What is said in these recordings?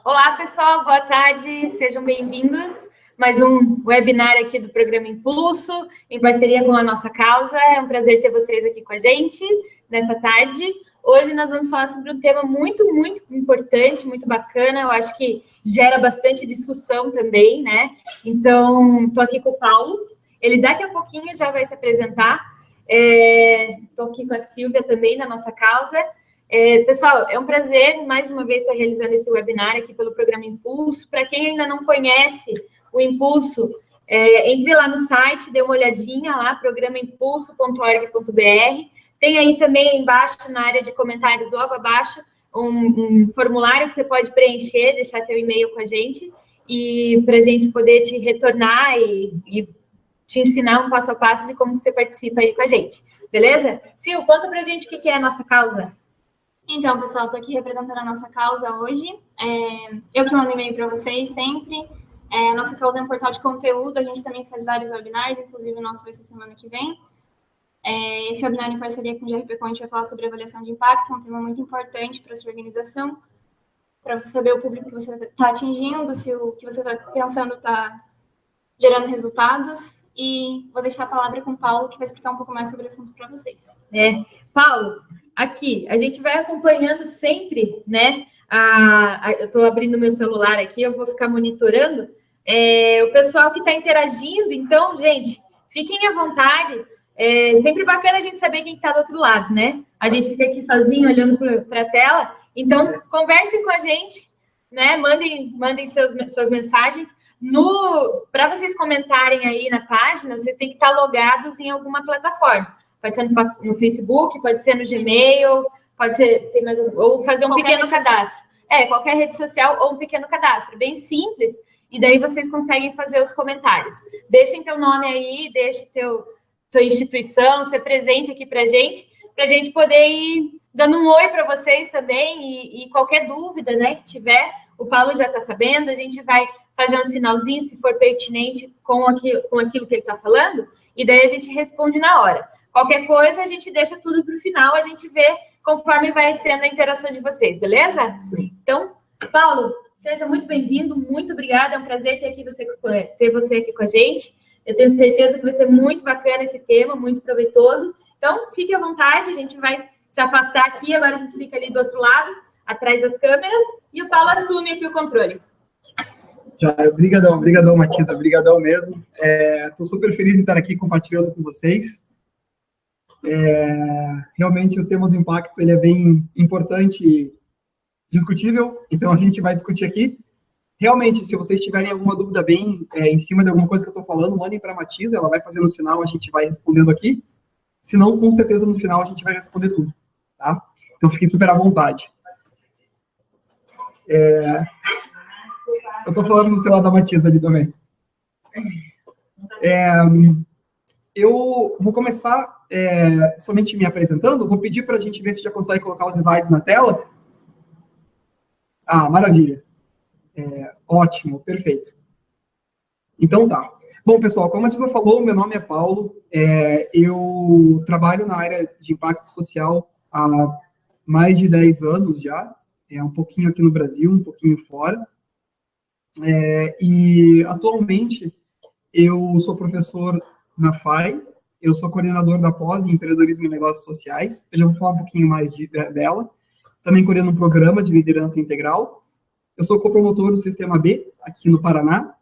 Olá, pessoal, boa tarde, sejam bem-vindos. Mais um webinar aqui do Programa Impulso, em parceria com a nossa causa. É um prazer ter vocês aqui com a gente nessa tarde. Hoje nós vamos falar sobre um tema muito importante, muito bacana. Eu acho que gera bastante discussão também, né? Então, estou aqui com o Paulo. Ele daqui a pouquinho já vai se apresentar. Estou aqui com a Silvia também, da nossa causa. Pessoal, é um prazer, mais uma vez, estar realizando esse webinar aqui pelo Programa Impulso. Para quem ainda não conhece o Impulso, entre lá no site, dê uma olhadinha lá, programaImpulso.org.br. Tem aí também embaixo, na área de comentários, logo abaixo, um formulário que você pode preencher, deixar teu e-mail com a gente, e para a gente poder te retornar e te ensinar um passo a passo de como você participa aí com a gente. Beleza? Sil, conta pra gente o que é a nossa causa. Então, pessoal, estou aqui representando a nossa causa hoje. Eu que mando e-mail para vocês sempre. A nossa causa é um portal de conteúdo, a gente também faz vários webinars, inclusive o nosso vai ser semana que vem. Esse webinar em parceria com o GRPcon, a gente vai falar sobre avaliação de impacto, é um tema muito importante para a sua organização, para você saber o público que você está atingindo, se o que você está pensando está gerando resultados. E vou deixar a palavra com o Paulo, que vai explicar um pouco mais sobre o assunto para vocês. Paulo, aqui, a gente vai acompanhando sempre, né? Eu estou abrindo meu celular aqui, eu vou ficar monitorando o pessoal que está interagindo. Então, gente, fiquem à vontade. É sempre bacana a gente saber quem está do outro lado, né? A gente fica aqui sozinho olhando para a tela. Então, conversem com a gente, né? Mandem suas mensagens. Para vocês comentarem aí na página, vocês têm que estar logados em alguma plataforma. Pode ser no Facebook, pode ser no Gmail, pode ser ou fazer um pequeno cadastro. Qualquer rede social ou um pequeno cadastro, bem simples. E daí vocês conseguem fazer os comentários. Deixem teu nome aí, deixe tua instituição, ser presente aqui pra gente poder ir dando um oi para vocês também e qualquer dúvida, né, que tiver, o Paulo já está sabendo, a gente vai fazer um sinalzinho se for pertinente com aquilo que ele está falando, e daí a gente responde na hora. Qualquer coisa, a gente deixa tudo para o final, a gente vê conforme vai sendo a interação de vocês, beleza? Sim. Então, Paulo, seja muito bem-vindo, muito obrigada, é um prazer ter você aqui com a gente. Eu tenho certeza que vai ser muito bacana esse tema, muito proveitoso. Então, fique à vontade, a gente vai se afastar aqui, agora a gente fica ali do outro lado, atrás das câmeras, e o Paulo assume aqui o controle. Obrigadão, Matiza, obrigadão mesmo. Estou super feliz de estar aqui compartilhando com vocês. Realmente o tema do impacto ele é bem importante e discutível, então a gente vai discutir aqui. Realmente, se vocês tiverem alguma dúvida em cima de alguma coisa que eu estou falando, mandem para a Matiza, ela vai fazer no final, a gente vai respondendo aqui. Se não, com certeza no final a gente vai responder tudo, tá? Então fiquem super à vontade. Eu estou falando no celular da Matiza ali também. Eu vou começar somente me apresentando. Vou pedir para a gente ver se já consegue colocar os slides na tela. Maravilha. Ótimo, perfeito. Então tá. Bom, pessoal, como a Matiza falou, meu nome é Paulo. Eu trabalho na área de impacto social há mais de 10 anos já. Um pouquinho aqui no Brasil, um pouquinho fora. E atualmente eu sou professor na FAI, eu sou coordenador da pós em empreendedorismo e negócios sociais, eu já vou falar um pouquinho mais dela. Também coordeno um programa de liderança integral. Eu sou copromotor do Sistema B, aqui no Paraná,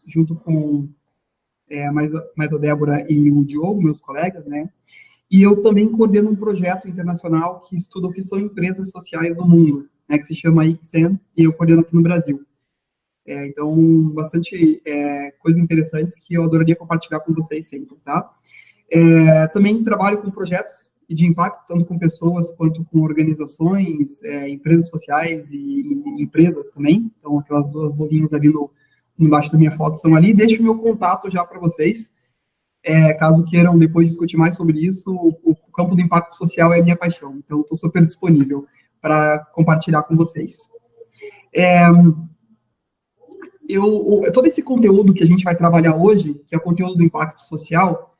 junto com mais a Débora e o Diogo, meus colegas, né? E eu também coordeno um projeto internacional que estuda o que são empresas sociais no mundo, né, que se chama ICSEN, e eu coordeno aqui no Brasil. Então, bastante coisas interessantes que eu adoraria compartilhar com vocês sempre, tá? Também trabalho com projetos de impacto, tanto com pessoas quanto com organizações, empresas sociais e empresas também. Então, aquelas duas bolinhas ali embaixo da minha foto são ali. Deixo o meu contato já para vocês. Caso queiram depois discutir mais sobre isso, o campo do impacto social é a minha paixão. Então, estou super disponível para compartilhar com vocês. Todo esse conteúdo que a gente vai trabalhar hoje, que é o conteúdo do impacto social,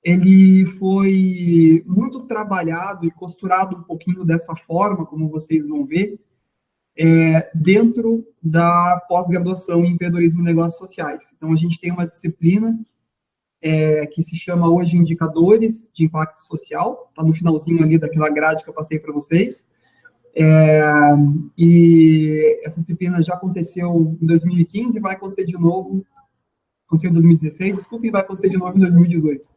ele foi muito trabalhado e costurado um pouquinho dessa forma, como vocês vão ver, dentro da pós-graduação em empreendedorismo e negócios sociais. Então, a gente tem uma disciplina que se chama hoje Indicadores de Impacto Social, está no finalzinho ali daquela grade que eu passei para vocês. E essa disciplina já aconteceu em 2015 e vai acontecer de novo, aconteceu em 2016, desculpe, e vai acontecer de novo em 2018.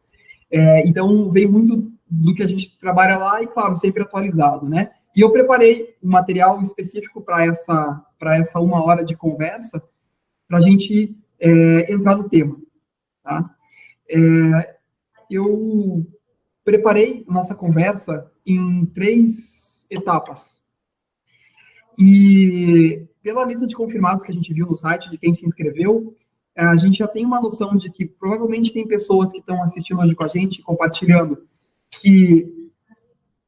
Então, vem muito do que a gente trabalha lá e, claro, sempre atualizado, né? E eu preparei um material específico para essa 1 hora de conversa, para a gente entrar no tema, tá? Eu preparei nossa conversa em 3 etapas. E pela lista de confirmados que a gente viu no site, de quem se inscreveu, a gente já tem uma noção de que provavelmente tem pessoas que estão assistindo hoje com a gente, compartilhando, que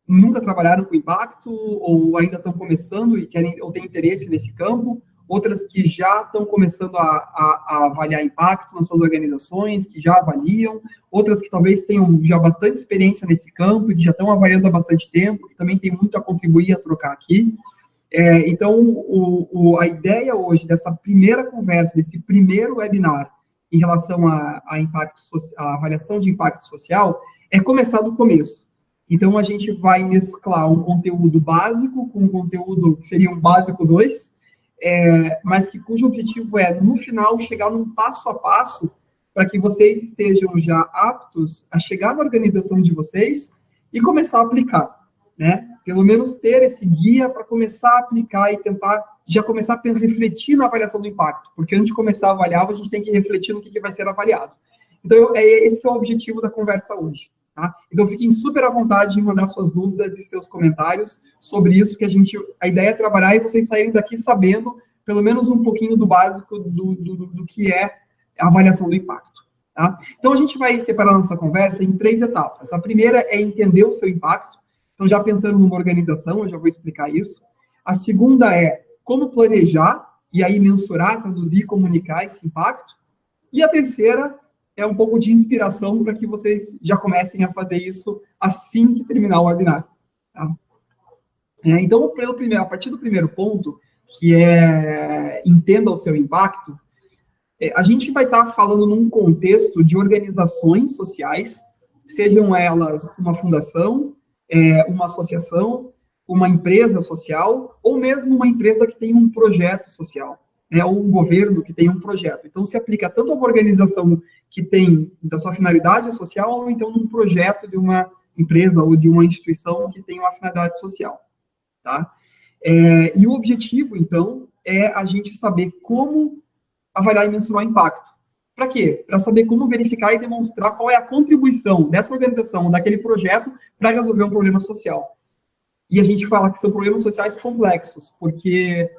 nunca trabalharam com impacto, ou ainda estão começando e querem, ou têm interesse nesse campo, outras que já estão começando a avaliar impacto nas suas organizações, que já avaliam, outras que talvez tenham já bastante experiência nesse campo, que já estão avaliando há bastante tempo, que também tem muito a contribuir, a trocar aqui. Então, a ideia hoje dessa primeira conversa, desse primeiro webinar em relação a avaliação de impacto social, é começar do começo. Então, a gente vai mesclar um conteúdo básico com um conteúdo que seria um básico 2, mas cujo objetivo é, no final, chegar num passo a passo para que vocês estejam já aptos a chegar na organização de vocês e começar a aplicar, né? Pelo menos ter esse guia para começar a aplicar e tentar já começar a refletir na avaliação do impacto, porque antes de começar a avaliar, a gente tem que refletir no que vai ser avaliado. Então, esse que é o objetivo da conversa hoje, tá? Então, fiquem super à vontade de mandar suas dúvidas e seus comentários sobre isso, que a ideia é trabalhar e vocês saírem daqui sabendo, pelo menos um pouquinho do básico do que é a avaliação do impacto, tá? Então, a gente vai separar a nossa conversa em 3 etapas. A primeira é entender o seu impacto. Então, já pensando numa organização, eu já vou explicar isso. A segunda é como planejar, e aí mensurar, traduzir e comunicar esse impacto. E a terceira é um pouco de inspiração para que vocês já comecem a fazer isso assim que terminar o webinar, tá? Então, a partir do primeiro ponto, que é entenda o seu impacto, a gente vai estar falando num contexto de organizações sociais, sejam elas uma fundação, uma associação, uma empresa social, ou mesmo uma empresa que tem um projeto social, ou um governo que tem um projeto. Então, se aplica tanto a uma organização que tem da sua finalidade social, ou então num projeto de uma empresa ou de uma instituição que tem uma finalidade social, tá? E o objetivo, então, é a gente saber como avaliar e mensurar o impacto. Para quê? Para saber como verificar e demonstrar qual é a contribuição dessa organização, daquele projeto, para resolver um problema social. E a gente fala que são problemas sociais complexos, porque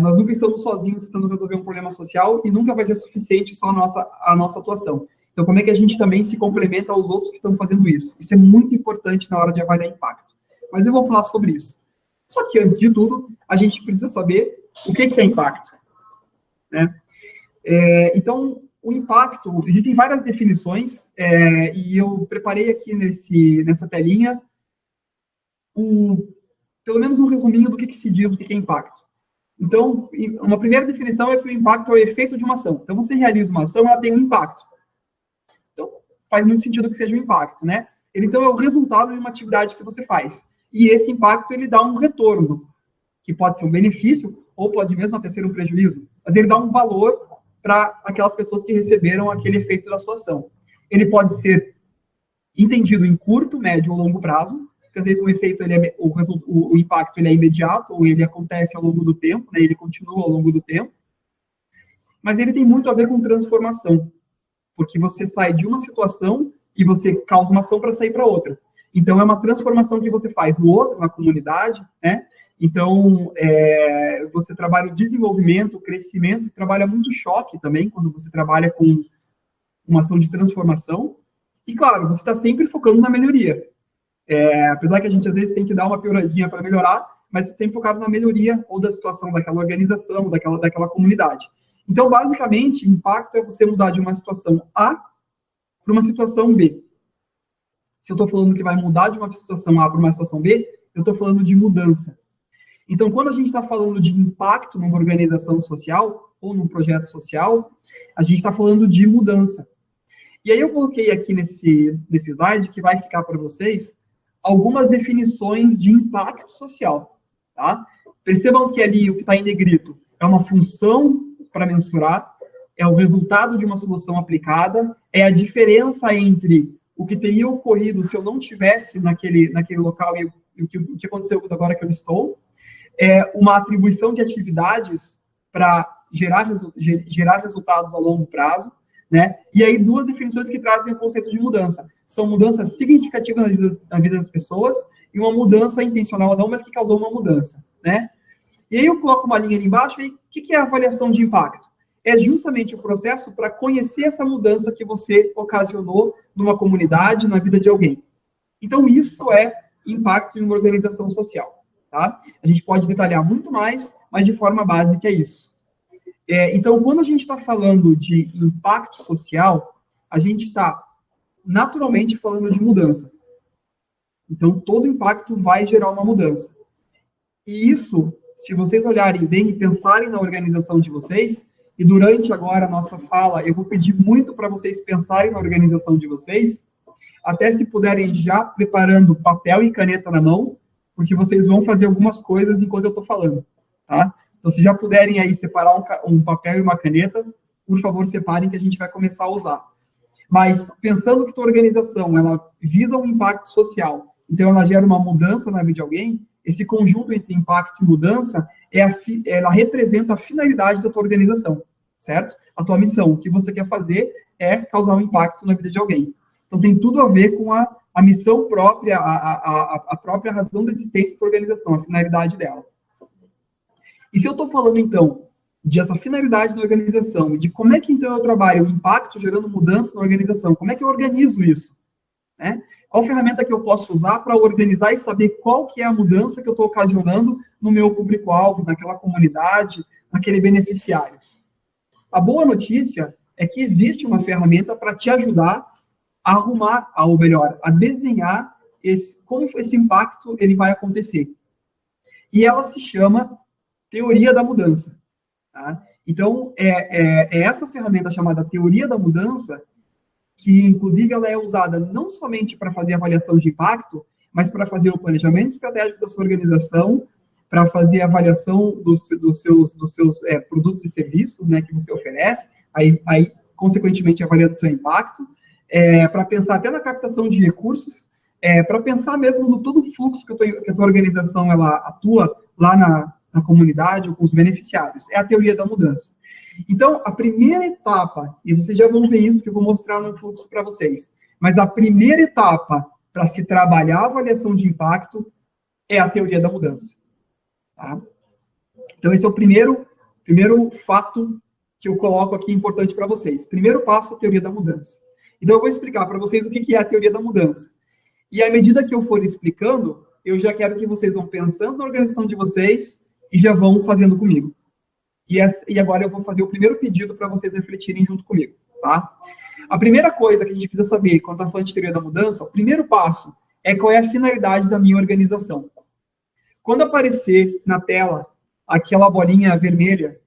nós nunca estamos sozinhos tentando resolver um problema social e nunca vai ser suficiente só a nossa atuação. Então, como é que a gente também se complementa aos outros que estão fazendo isso? Isso é muito importante na hora de avaliar impacto. Mas eu vou falar sobre isso. Só que, antes de tudo, a gente precisa saber o que é impacto, né? Então, o impacto, existem várias definições, e eu preparei aqui nessa telinha pelo menos um resuminho do que se diz, do que é impacto. Então, uma primeira definição é que o impacto é o efeito de uma ação. Então, você realiza uma ação, ela tem um impacto. Então, faz muito sentido que seja um impacto, né? Ele, então, é o resultado de uma atividade que você faz. E esse impacto, ele dá um retorno, que pode ser um benefício, ou pode mesmo até ser um prejuízo, mas ele dá um valor para aquelas pessoas que receberam aquele efeito da sua ação. Ele pode ser entendido em curto, médio ou longo prazo, porque às vezes o efeito, o impacto ele é imediato, ou ele acontece ao longo do tempo, né, ele continua ao longo do tempo, mas ele tem muito a ver com transformação, porque você sai de uma situação e você causa uma ação para sair para outra. Então, é uma transformação que você faz no outro, na comunidade, né? Então, você trabalha o desenvolvimento, o crescimento, trabalha muito choque também, quando você trabalha com uma ação de transformação. E, claro, você está sempre focando na melhoria. Apesar que a gente, às vezes, tem que dar uma pioradinha para melhorar, mas sempre focado na melhoria ou da situação daquela organização, daquela comunidade. Então, basicamente, impacto é você mudar de uma situação A para uma situação B. Se eu estou falando que vai mudar de uma situação A para uma situação B, eu estou falando de mudança. Então, quando a gente está falando de impacto numa organização social ou num projeto social, a gente está falando de mudança. E aí eu coloquei aqui nesse slide, que vai ficar para vocês, algumas definições de impacto social, tá? Percebam que ali o que está em negrito é uma função para mensurar, é o resultado de uma solução aplicada, é a diferença entre o que teria ocorrido se eu não tivesse naquele local e o que aconteceu agora que eu estou, é uma atribuição de atividades para gerar resultados a longo prazo, né? E aí duas definições que trazem o conceito de mudança. São mudanças significativas na vida das pessoas e uma mudança intencional ou não, mas que causou uma mudança, né? E aí eu coloco uma linha ali embaixo e o que é a avaliação de impacto? É justamente o processo para conhecer essa mudança que você ocasionou numa comunidade, na vida de alguém. Então, isso é impacto em uma organização social, tá? A gente pode detalhar muito mais, mas de forma básica é isso. Então, quando a gente está falando de impacto social, a gente está naturalmente falando de mudança. Então, todo impacto vai gerar uma mudança. E isso, se vocês olharem bem e pensarem na organização de vocês, e durante agora a nossa fala, eu vou pedir muito para vocês pensarem na organização de vocês, até se puderem já preparando papel e caneta na mão, porque vocês vão fazer algumas coisas enquanto eu estou falando, tá? Então, se já puderem aí separar um papel e uma caneta, por favor, separem que a gente vai começar a usar. Mas, pensando que tua organização, ela visa um impacto social, então ela gera uma mudança na vida de alguém, esse conjunto entre impacto e mudança, ela representa a finalidade da tua organização, certo? A tua missão, o que você quer fazer é causar um impacto na vida de alguém. Então, tem tudo a ver com a missão própria, a própria razão da existência da tua organização, a finalidade dela. E se eu estou falando, então, dessa finalidade da organização, e de como é que, então, eu trabalho o impacto gerando mudança na organização, como é que eu organizo isso? Né? Qual ferramenta que eu posso usar para organizar e saber qual que é a mudança que eu estou ocasionando no meu público-alvo, naquela comunidade, naquele beneficiário? A boa notícia é que existe uma ferramenta para te ajudar a arrumar, ou melhor, a desenhar como esse impacto ele vai acontecer. E ela se chama Teoria da Mudança. Tá? Então, é essa ferramenta chamada Teoria da Mudança que, inclusive, ela é usada não somente para fazer avaliação de impacto, mas para fazer o planejamento estratégico da sua organização, para fazer a avaliação dos seus produtos e serviços, né, que você oferece, aí consequentemente, avaliando o seu impacto, para pensar até na captação de recursos, para pensar mesmo no todo o fluxo que a tua organização ela atua lá na comunidade ou com os beneficiários. É a teoria da mudança. Então, a primeira etapa, e vocês já vão ver isso que eu vou mostrar no fluxo para vocês, mas a primeira etapa para se trabalhar a avaliação de impacto é a teoria da mudança. Tá? Então, esse é o primeiro fato que eu coloco aqui importante para vocês. Primeiro passo, a teoria da mudança. Então, eu vou explicar para vocês o que é a teoria da mudança. E à medida que eu for explicando, eu já quero que vocês vão pensando na organização de vocês e já vão fazendo comigo. E agora eu vou fazer o primeiro pedido para vocês refletirem junto comigo, tá? A primeira coisa que a gente precisa saber quando está falando de teoria da mudança, o primeiro passo é qual é a finalidade da minha organização. Quando aparecer na tela aquela bolinha vermelha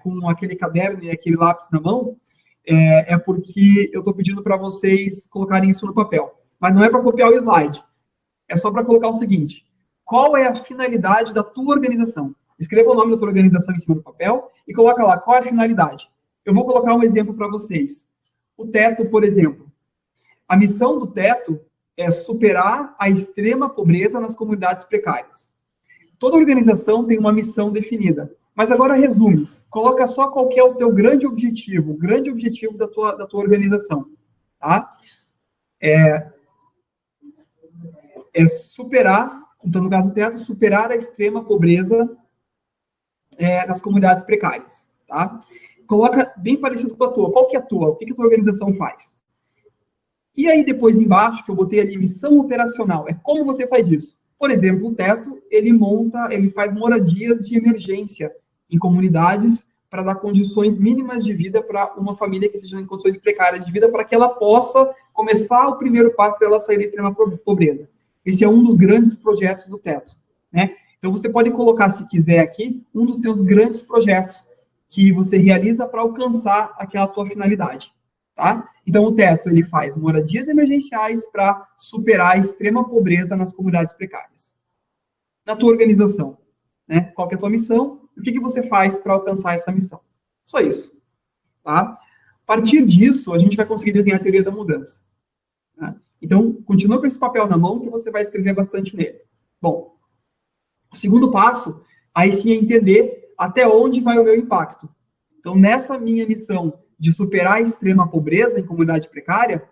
com aquele caderno e aquele lápis na mão, é porque eu estou pedindo para vocês colocarem isso no papel. Mas não é para copiar o slide. É só para colocar o seguinte: qual é a finalidade da tua organização? Escreva o nome da tua organização em cima do papel e coloca lá qual é a finalidade. Eu vou colocar um exemplo para vocês. O teto, por exemplo. A missão do teto é superar a extrema pobreza nas comunidades precárias. Toda organização tem uma missão definida. Mas agora resume. Coloca só qual que é o teu grande objetivo. O grande objetivo da tua organização. Tá? É superar, então no caso do teto, superar a extrema pobreza nas comunidades precárias, tá? Coloca bem parecido com a tua. Qual que é a tua? O que a tua organização faz? E aí, depois embaixo, que eu botei ali, missão operacional. É como você faz isso. Por exemplo, o teto, ele faz moradias de emergência em comunidades para dar condições mínimas de vida para uma família que esteja em condições precárias de vida, para que ela possa começar o primeiro passo dela sair da extrema pobreza. Esse é um dos grandes projetos do teto, né? Então, você pode colocar, se quiser aqui, um dos teus grandes projetos que você realiza para alcançar aquela tua finalidade, tá? Então, o teto, ele faz moradias emergenciais para superar a extrema pobreza nas comunidades precárias. Na tua organização, né? Qual que é a tua missão? O que você faz para alcançar essa missão? Só isso, tá? A partir disso, a gente vai conseguir desenhar a teoria da mudança. Tá? Então, continua com esse papel na mão que você vai escrever bastante nele. Bom, o segundo passo, aí sim é entender até onde vai o meu impacto. Então, nessa minha missão de superar a extrema pobreza em comunidade precária,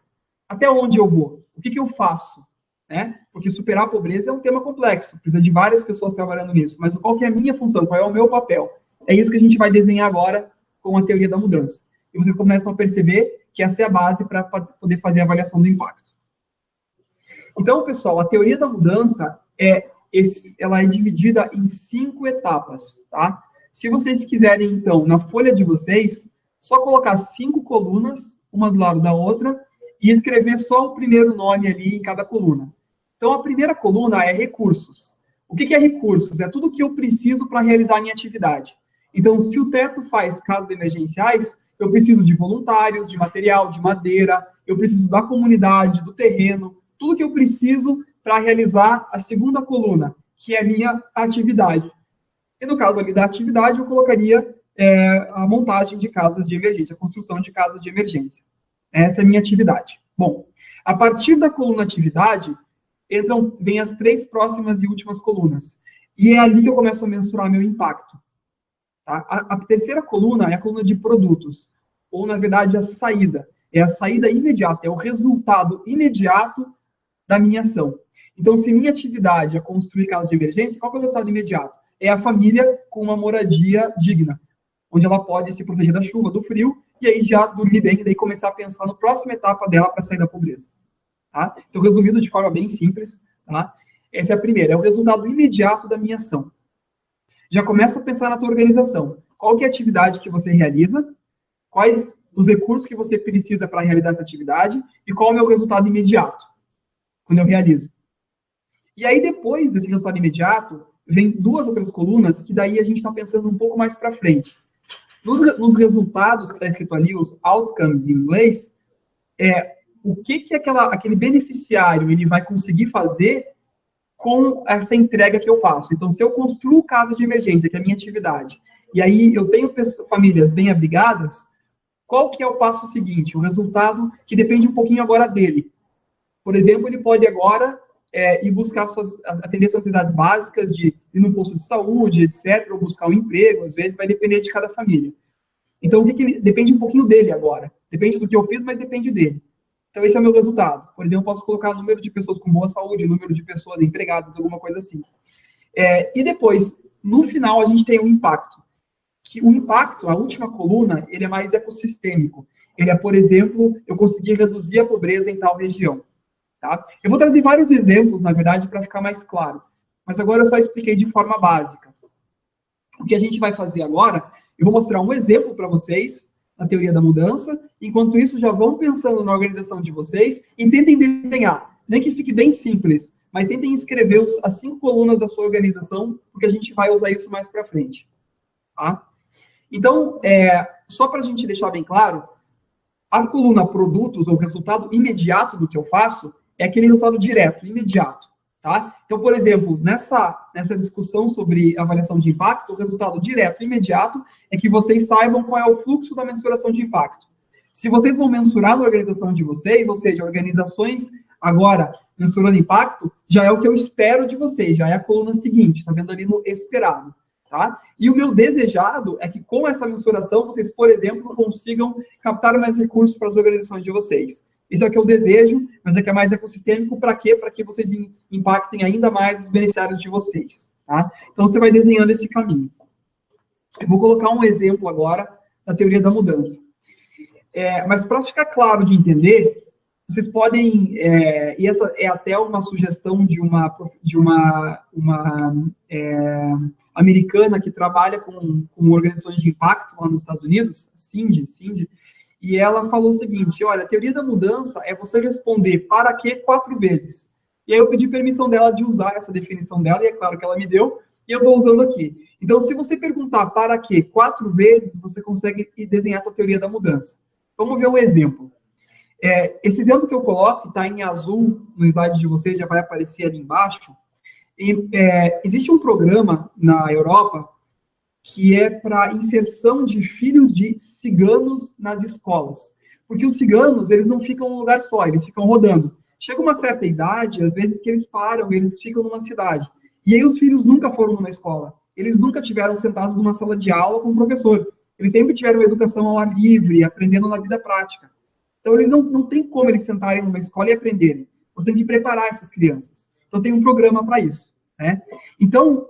até onde eu vou? O que eu faço? Né? Porque superar a pobreza é um tema complexo, precisa de várias pessoas trabalhando nisso, mas qual que é a minha função? Qual é o meu papel? É isso que a gente vai desenhar agora com a teoria da mudança. E vocês começam a perceber que essa é a base para poder fazer a avaliação do impacto. Então, pessoal, a teoria da mudança ela é dividida em 5 etapas, tá? Se vocês quiserem, então, na folha de vocês, só colocar 5 colunas, uma do lado da outra, e escrever só o primeiro nome ali em cada coluna. Então, a primeira coluna é recursos. O que é recursos? É tudo que eu preciso para realizar a minha atividade. Então, se o teto faz casas emergenciais, eu preciso de voluntários, de material, de madeira, eu preciso da comunidade, do terreno, tudo que eu preciso para realizar a segunda coluna, que é a minha atividade. E no caso ali da atividade, eu colocaria a montagem de casas de emergência, a construção de casas de emergência. Essa é a minha atividade. Bom, a partir da coluna atividade, vem as 3 próximas e últimas colunas. E é ali que eu começo a mensurar meu impacto. Tá? A terceira coluna é a coluna de produtos, ou, na verdade, a saída. É a saída imediata, é o resultado imediato da minha ação. Então, se minha atividade é construir casas de emergência, qual que é o resultado imediato? É a família com uma moradia digna, onde ela pode se proteger da chuva, do frio, e aí já dormir bem, e daí começar a pensar na próxima etapa dela para sair da pobreza. Tá? Então, resumido de forma bem simples, tá? Essa é a primeira, é o resultado imediato da minha ação. Já começa a pensar na tua organização. Qual que é a atividade que você realiza? Quais os recursos que você precisa para realizar essa atividade? E qual é o meu resultado imediato, quando eu realizo? E aí, depois desse resultado imediato, vem 2 outras colunas, que daí a gente está pensando um pouco mais para frente. Nos resultados que está escrito ali, os outcomes em inglês, o que aquele beneficiário ele vai conseguir fazer com essa entrega que eu faço. Então, se eu construo casa de emergência, que é a minha atividade, e aí eu tenho famílias bem abrigadas, qual que é o passo seguinte? O resultado que depende um pouquinho agora dele. Por exemplo, ele pode agora ir buscar atender suas necessidades básicas de ir no posto de saúde, etc., ou buscar um emprego, às vezes vai depender de cada família. Então, depende um pouquinho dele agora. Depende do que eu fiz, mas depende dele. Então, esse é o meu resultado. Por exemplo, eu posso colocar número de pessoas com boa saúde, número de pessoas empregadas, alguma coisa assim. E depois, no final, a gente tem o impacto. Que o impacto, a última coluna, ele é mais ecossistêmico. Ele é, por exemplo, eu conseguir reduzir a pobreza em tal região. Tá? Eu vou trazer vários exemplos, na verdade, para ficar mais claro. Mas agora eu só expliquei de forma básica. O que a gente vai fazer agora, eu vou mostrar um exemplo para vocês, na teoria da mudança. Enquanto isso, já vão pensando na organização de vocês e tentem desenhar. Nem que fique bem simples, mas tentem escrever as 5 colunas da sua organização, porque a gente vai usar isso mais para frente. Tá? Então, só para a gente deixar bem claro, a coluna produtos, ou resultado imediato do que eu faço, é aquele resultado direto, imediato. Tá? Então, por exemplo, nessa discussão sobre avaliação de impacto, o resultado direto, imediato, é que vocês saibam qual é o fluxo da mensuração de impacto. Se vocês vão mensurar na organização de vocês, ou seja, organizações agora mensurando impacto, já é o que eu espero de vocês, já é a coluna seguinte, tá vendo ali no esperado. Tá? E o meu desejado é que com essa mensuração vocês, por exemplo, consigam captar mais recursos para as organizações de vocês. Isso é o que eu desejo, mas é que é mais ecossistêmico para quê? Para que vocês impactem ainda mais os beneficiários de vocês. Tá? Então, você vai desenhando esse caminho. Eu vou colocar um exemplo agora da teoria da mudança. Mas para ficar claro de entender, vocês podem, e essa é até uma sugestão de uma americana que trabalha com organizações de impacto lá nos Estados Unidos, Cindy, e ela falou o seguinte, olha, a teoria da mudança é você responder para quê 4 vezes. E aí eu pedi permissão dela de usar essa definição dela, e é claro que ela me deu, e eu estou usando aqui. Então, se você perguntar para quê 4 vezes, você consegue desenhar a sua teoria da mudança. Vamos ver um exemplo. Esse exemplo que eu coloco, está em azul no slide de vocês, já vai aparecer ali embaixo. Existe um programa na Europa que é para inserção de filhos de ciganos nas escolas. Porque os ciganos, eles não ficam num lugar só, eles ficam rodando. Chega uma certa idade, às vezes que eles param, eles ficam numa cidade. E aí os filhos nunca foram numa escola. Eles nunca tiveram sentados numa sala de aula com o professor. Eles sempre tiveram educação ao ar livre, aprendendo na vida prática. Então, eles não tem como eles sentarem numa escola e aprenderem. Você tem que preparar essas crianças. Então, tem um programa para isso, né? Então,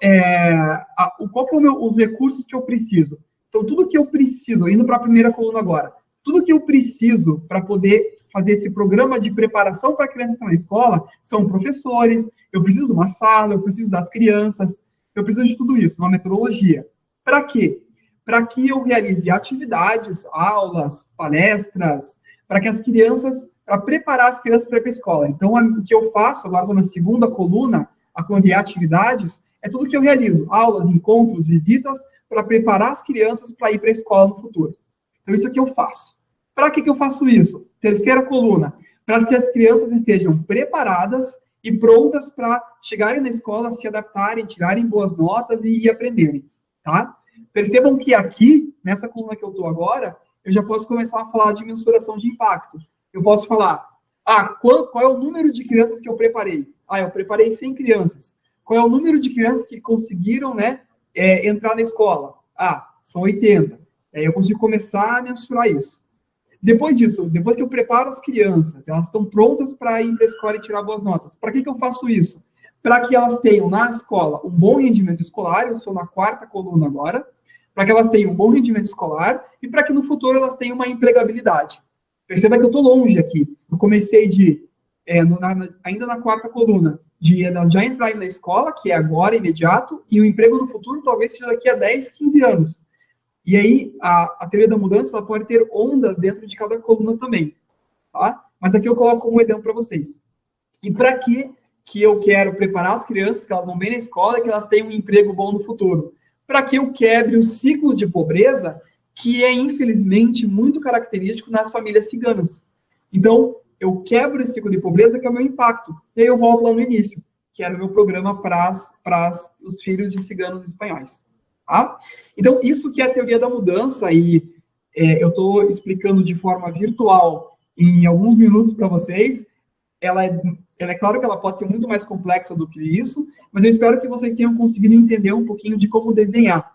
qual que é os recursos que eu preciso? Então, tudo que eu preciso, indo para a primeira coluna agora, tudo que eu preciso para poder fazer esse programa de preparação para a criança estar na escola são professores, eu preciso de uma sala, eu preciso das crianças, eu preciso de tudo isso, uma metodologia. Para quê? Para que eu realize atividades, aulas, palestras, para que as crianças, para preparar as crianças para ir para a escola. Então, o que eu faço, agora estou na segunda coluna, a coluna de atividades, é tudo que eu realizo, aulas, encontros, visitas, para preparar as crianças para ir para a escola no futuro. Então, isso aqui eu faço. Para que eu faço isso? Terceira coluna, para que as crianças estejam preparadas e prontas para chegarem na escola, se adaptarem, tirarem boas notas e aprenderem, tá? Percebam que aqui, nessa coluna que eu estou agora, eu já posso começar a falar de mensuração de impacto. Eu posso falar, qual é o número de crianças que eu preparei? Eu preparei 100 crianças. Qual é o número de crianças que conseguiram, né, entrar na escola? São 80. Aí eu consigo começar a mensurar isso. Depois disso, depois que eu preparo as crianças, elas estão prontas para ir para a escola e tirar boas notas. Para que eu faço isso? Para que elas tenham na escola um bom rendimento escolar, eu sou na quarta coluna agora, para que elas tenham um bom rendimento escolar e para que no futuro elas tenham uma empregabilidade. Perceba que eu estou longe aqui. Eu comecei ainda na quarta coluna, de elas já entrarem na escola, que é agora, imediato, e o emprego no futuro talvez seja daqui a 10, 15 anos. E aí, a teoria da mudança, ela pode ter ondas dentro de cada coluna também, tá? Mas aqui eu coloco como exemplo para vocês. E para que eu quero preparar as crianças, que elas vão bem na escola e que elas tenham um emprego bom no futuro? Para que eu quebre o ciclo de pobreza, que é, infelizmente, muito característico nas famílias ciganas. Então, eu quebro esse ciclo de pobreza, que é o meu impacto. E aí eu volto lá no início, que era o meu programa para os filhos de ciganos espanhóis. Tá? Então, isso que é a teoria da mudança, e eu estou explicando de forma virtual em alguns minutos para vocês. Ela é claro que ela pode ser muito mais complexa do que isso, mas eu espero que vocês tenham conseguido entender um pouquinho de como desenhar.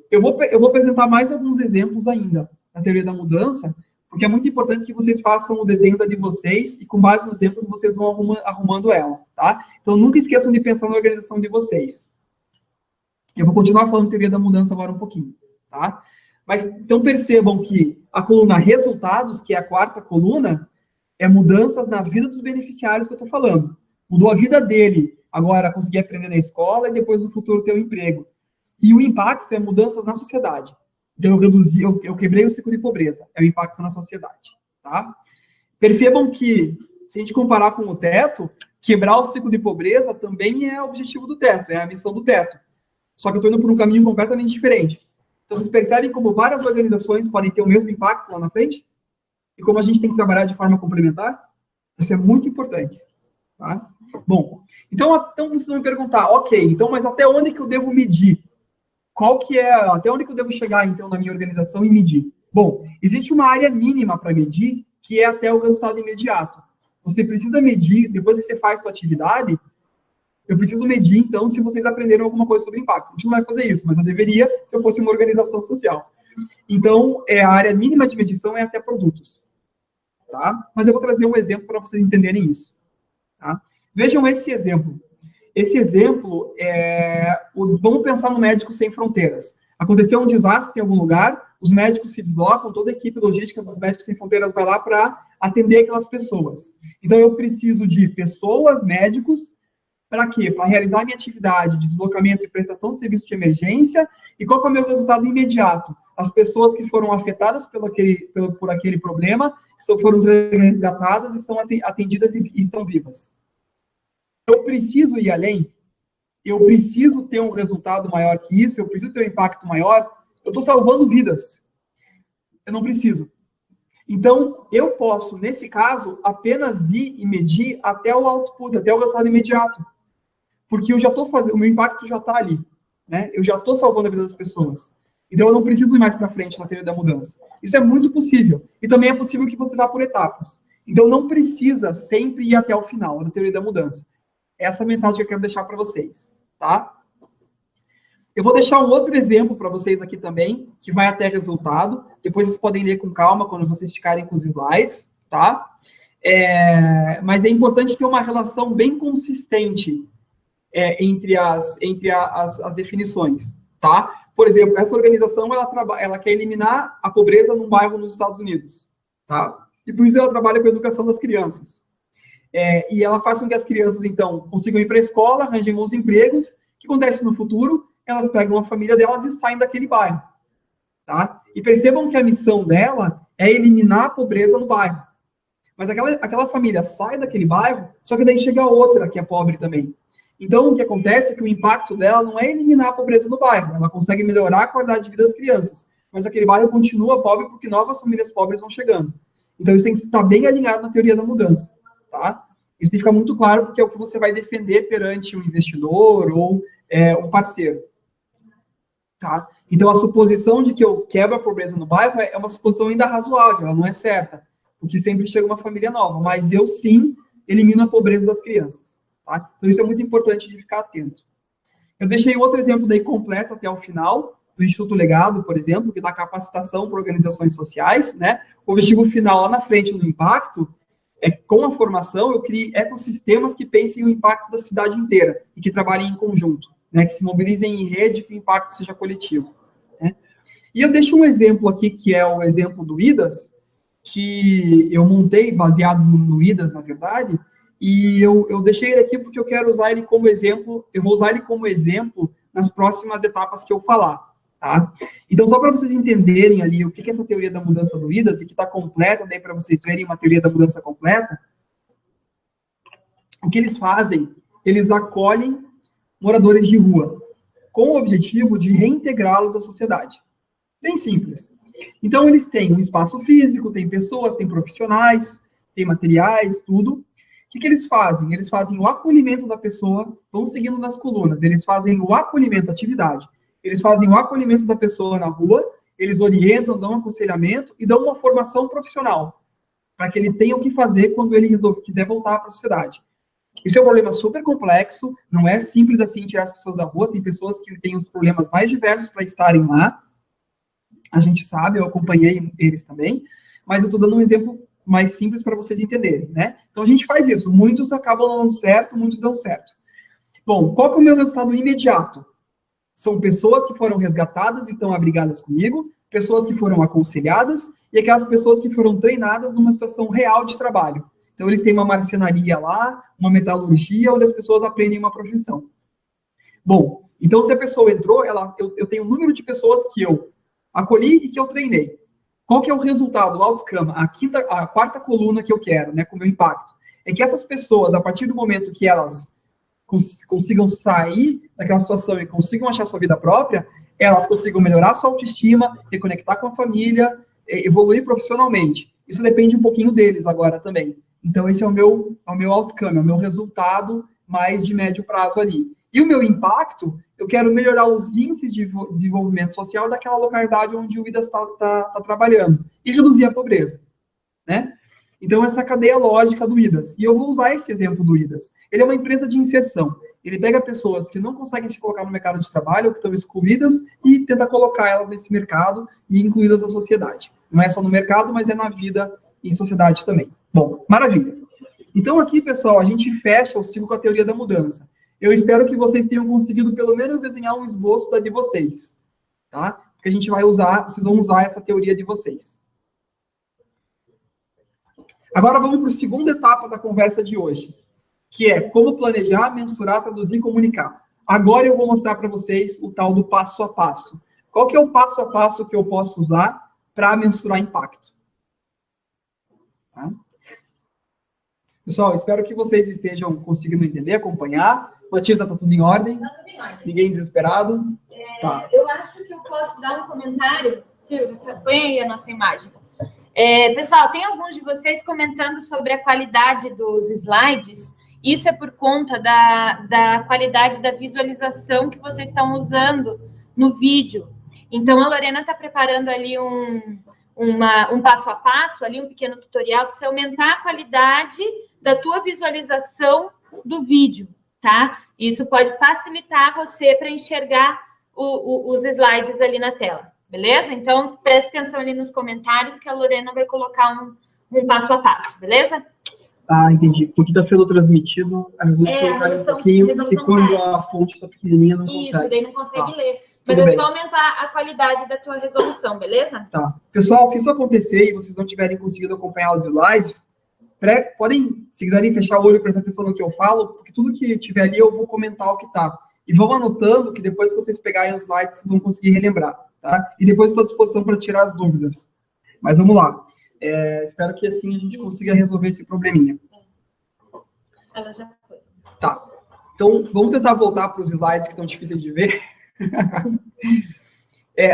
Eu vou apresentar mais alguns exemplos ainda na teoria da mudança, porque é muito importante que vocês façam o desenho da de vocês e, com base nos exemplos, vocês vão arrumando ela, tá? Então, nunca esqueçam de pensar na organização de vocês. Eu vou continuar falando teoria da mudança agora um pouquinho, tá? Mas, então, percebam que a coluna resultados, que é a quarta coluna, é mudanças na vida dos beneficiários que eu estou falando. Mudou a vida dele, agora conseguir aprender na escola e depois no futuro ter um emprego. E o impacto é mudanças na sociedade. Então, eu quebrei o ciclo de pobreza, é o impacto na sociedade, tá? Percebam que, se a gente comparar com o teto, quebrar o ciclo de pobreza também é o objetivo do teto, é a missão do teto. Só que eu estou indo por um caminho completamente diferente. Então, vocês percebem como várias organizações podem ter o mesmo impacto lá na frente? E como a gente tem que trabalhar de forma complementar? Isso é muito importante. Tá? Bom, então vocês vão me perguntar, ok, então, mas até onde que eu devo medir? Até onde que eu devo chegar, então, na minha organização e medir? Bom, existe uma área mínima para medir, que é até o resultado imediato. Você precisa medir, depois que você faz a sua atividade, eu preciso medir, então, se vocês aprenderam alguma coisa sobre impacto. A gente não vai fazer isso, mas eu deveria se eu fosse uma organização social. Então, a área mínima de medição é até produtos. Tá? Mas eu vou trazer um exemplo para vocês entenderem isso. Tá? Vejam esse exemplo. Esse exemplo vamos pensar no Médicos Sem Fronteiras. Aconteceu um desastre em algum lugar, os médicos se deslocam, toda a equipe logística dos Médicos Sem Fronteiras vai lá para atender aquelas pessoas. Então, eu preciso de pessoas, médicos. Para quê? Para realizar minha atividade de deslocamento e prestação de serviço de emergência. E qual é o meu resultado imediato? As pessoas que foram afetadas por aquele problema foram resgatadas e são atendidas e estão vivas. Eu preciso ir além? eu preciso ter um resultado maior que isso, eu preciso ter um impacto maior, eu estou salvando vidas. Eu não preciso. Então, eu posso, nesse caso, apenas ir e medir até o output, até o resultado imediato. Porque eu já estou fazendo, o meu impacto já está ali. Né? Eu já estou salvando a vida das pessoas. Então, eu não preciso ir mais para frente na teoria da mudança. Isso é muito possível. E também é possível que você vá por etapas. Então, não precisa sempre ir até o final da teoria da mudança. Essa é a mensagem que eu quero deixar para vocês. Tá? Eu vou deixar um outro exemplo para vocês aqui também, que vai até resultado. Depois vocês podem ler com calma quando vocês ficarem com os slides, tá? Mas é importante ter uma relação bem consistente entre as definições, tá? Por exemplo, essa organização, ela quer eliminar a pobreza num bairro nos Estados Unidos, tá? E por isso ela trabalha com a educação das crianças. E ela faz com que as crianças, então, consigam ir para a escola, arranjem bons empregos. O que acontece no futuro? Elas pegam a família delas e saem daquele bairro, tá? E percebam que a missão dela é eliminar a pobreza no bairro. Mas aquela família sai daquele bairro, só que daí chega outra que é pobre também. Então, o que acontece é que o impacto dela não é eliminar a pobreza no bairro, ela consegue melhorar a qualidade de vida das crianças, mas aquele bairro continua pobre porque novas famílias pobres vão chegando. Então, isso tem que estar bem alinhado na teoria da mudança, tá? Isso tem que ficar muito claro porque é o que você vai defender perante um investidor ou um parceiro. Tá? Então, a suposição de que eu quebro a pobreza no bairro é uma suposição ainda razoável, ela não é certa, porque sempre chega uma família nova, mas eu sim elimino a pobreza das crianças. Tá? Então, isso é muito importante de ficar atento. Eu deixei outro exemplo daí completo até o final, do Instituto Legado, por exemplo, que dá capacitação para organizações sociais, né? O objetivo final lá na frente no impacto com a formação, eu crio ecossistemas que pensem o impacto da cidade inteira e que trabalhem em conjunto. Né, que se mobilizem em rede, que o impacto seja coletivo. Né? E eu deixo um exemplo aqui, que é o exemplo do IDAS, que eu montei baseado no IDAS, na verdade, e eu deixei ele aqui porque eu quero usar ele como exemplo, eu vou usar ele como exemplo nas próximas etapas que eu falar. Tá? Então, só para vocês entenderem ali o que é essa teoria da mudança do IDAS, e que está completa, daí para vocês verem uma teoria da mudança completa, o que eles fazem? Eles acolhem moradores de rua, com o objetivo de reintegrá-los à sociedade. Bem simples. Então, eles têm um espaço físico, tem pessoas, tem profissionais, tem materiais, tudo. O que eles fazem? Eles fazem o acolhimento da pessoa, vão seguindo nas colunas, eles fazem o acolhimento, atividade. Eles fazem o acolhimento da pessoa na rua, eles orientam, dão aconselhamento e dão uma formação profissional, para que ele tenha o que fazer quando ele quiser voltar para a sociedade. Isso é um problema super complexo, não é simples assim tirar as pessoas da rua, tem pessoas que têm os problemas mais diversos para estarem lá, a gente sabe, eu acompanhei eles também, mas eu estou dando um exemplo mais simples para vocês entenderem, né? Então a gente faz isso, muitos acabam não dando certo, muitos dão certo. Bom, qual que é o meu resultado imediato? São pessoas que foram resgatadas e estão abrigadas comigo, pessoas que foram aconselhadas e aquelas pessoas que foram treinadas numa situação real de trabalho. Então, eles têm uma marcenaria lá, uma metalurgia, onde as pessoas aprendem uma profissão. Bom, então, se a pessoa entrou, eu tenho um número de pessoas que eu acolhi e que eu treinei. Qual que é o resultado, o outcome, a quarta coluna que eu quero, né, com o meu impacto? É que essas pessoas, a partir do momento que elas consigam sair daquela situação e consigam achar sua vida própria, elas consigam melhorar sua autoestima, reconectar com a família, evoluir profissionalmente. Isso depende um pouquinho deles agora também. Então, esse é o meu outcome, é o meu resultado mais de médio prazo ali. E o meu impacto, eu quero melhorar os índices de desenvolvimento social daquela localidade onde o IDAS está trabalhando e reduzir a pobreza, né? Então, essa cadeia lógica do IDAS. E eu vou usar esse exemplo do IDAS. Ele é uma empresa de inserção. Ele pega pessoas que não conseguem se colocar no mercado de trabalho ou que estão excluídas e tenta colocar elas nesse mercado e incluí-las na sociedade. Não é só no mercado, mas é na vida e sociedade também. Bom, maravilha. Então, aqui, pessoal, a gente fecha o ciclo com a teoria da mudança. Eu espero que vocês tenham conseguido, pelo menos, desenhar um esboço da de vocês, tá? Porque a gente vai usar, vocês vão usar essa teoria de vocês. Agora, vamos para a segunda etapa da conversa de hoje, que é como planejar, mensurar, traduzir e comunicar. Agora eu vou mostrar para vocês o tal do passo a passo. Qual que é o passo a passo que eu posso usar para mensurar impacto? Tá? Pessoal, espero que vocês estejam conseguindo entender, acompanhar. Matilda, tá tudo em ordem? Tá tudo em ordem. Ninguém desesperado? Tá. Eu acho que eu posso dar um comentário. Silvia, põe aí a nossa imagem. Pessoal, tem alguns de vocês comentando sobre a qualidade dos slides. Isso é por conta da qualidade da visualização que vocês estão usando no vídeo. Então, a Lorena está preparando ali um passo a passo, ali um pequeno tutorial para você aumentar a qualidade da tua visualização do vídeo, tá? Isso pode facilitar você para enxergar os slides ali na tela, beleza? Então, preste atenção ali nos comentários que a Lorena vai colocar um passo a passo, beleza? Ah, entendi. Porque está sendo transmitido, a resolução cai um pouquinho, e quando a fonte está pequenininha, não consegue. Isso, daí não consegue ler. Mas Tudo é bem. só aumentar a qualidade da tua resolução, beleza? Tá. Pessoal, se isso acontecer e vocês não tiverem conseguido acompanhar os slides, podem, se quiserem fechar o olho e prestar atenção no que eu falo, porque tudo que tiver ali eu vou comentar o que tá. E vão anotando que depois que vocês pegarem os slides, vocês vão conseguir relembrar, tá? E depois estou à disposição para tirar as dúvidas. Mas vamos lá. Espero que assim a gente consiga resolver esse probleminha. Ela já foi. Tá. Então, vamos tentar voltar para os slides que estão difíceis de ver.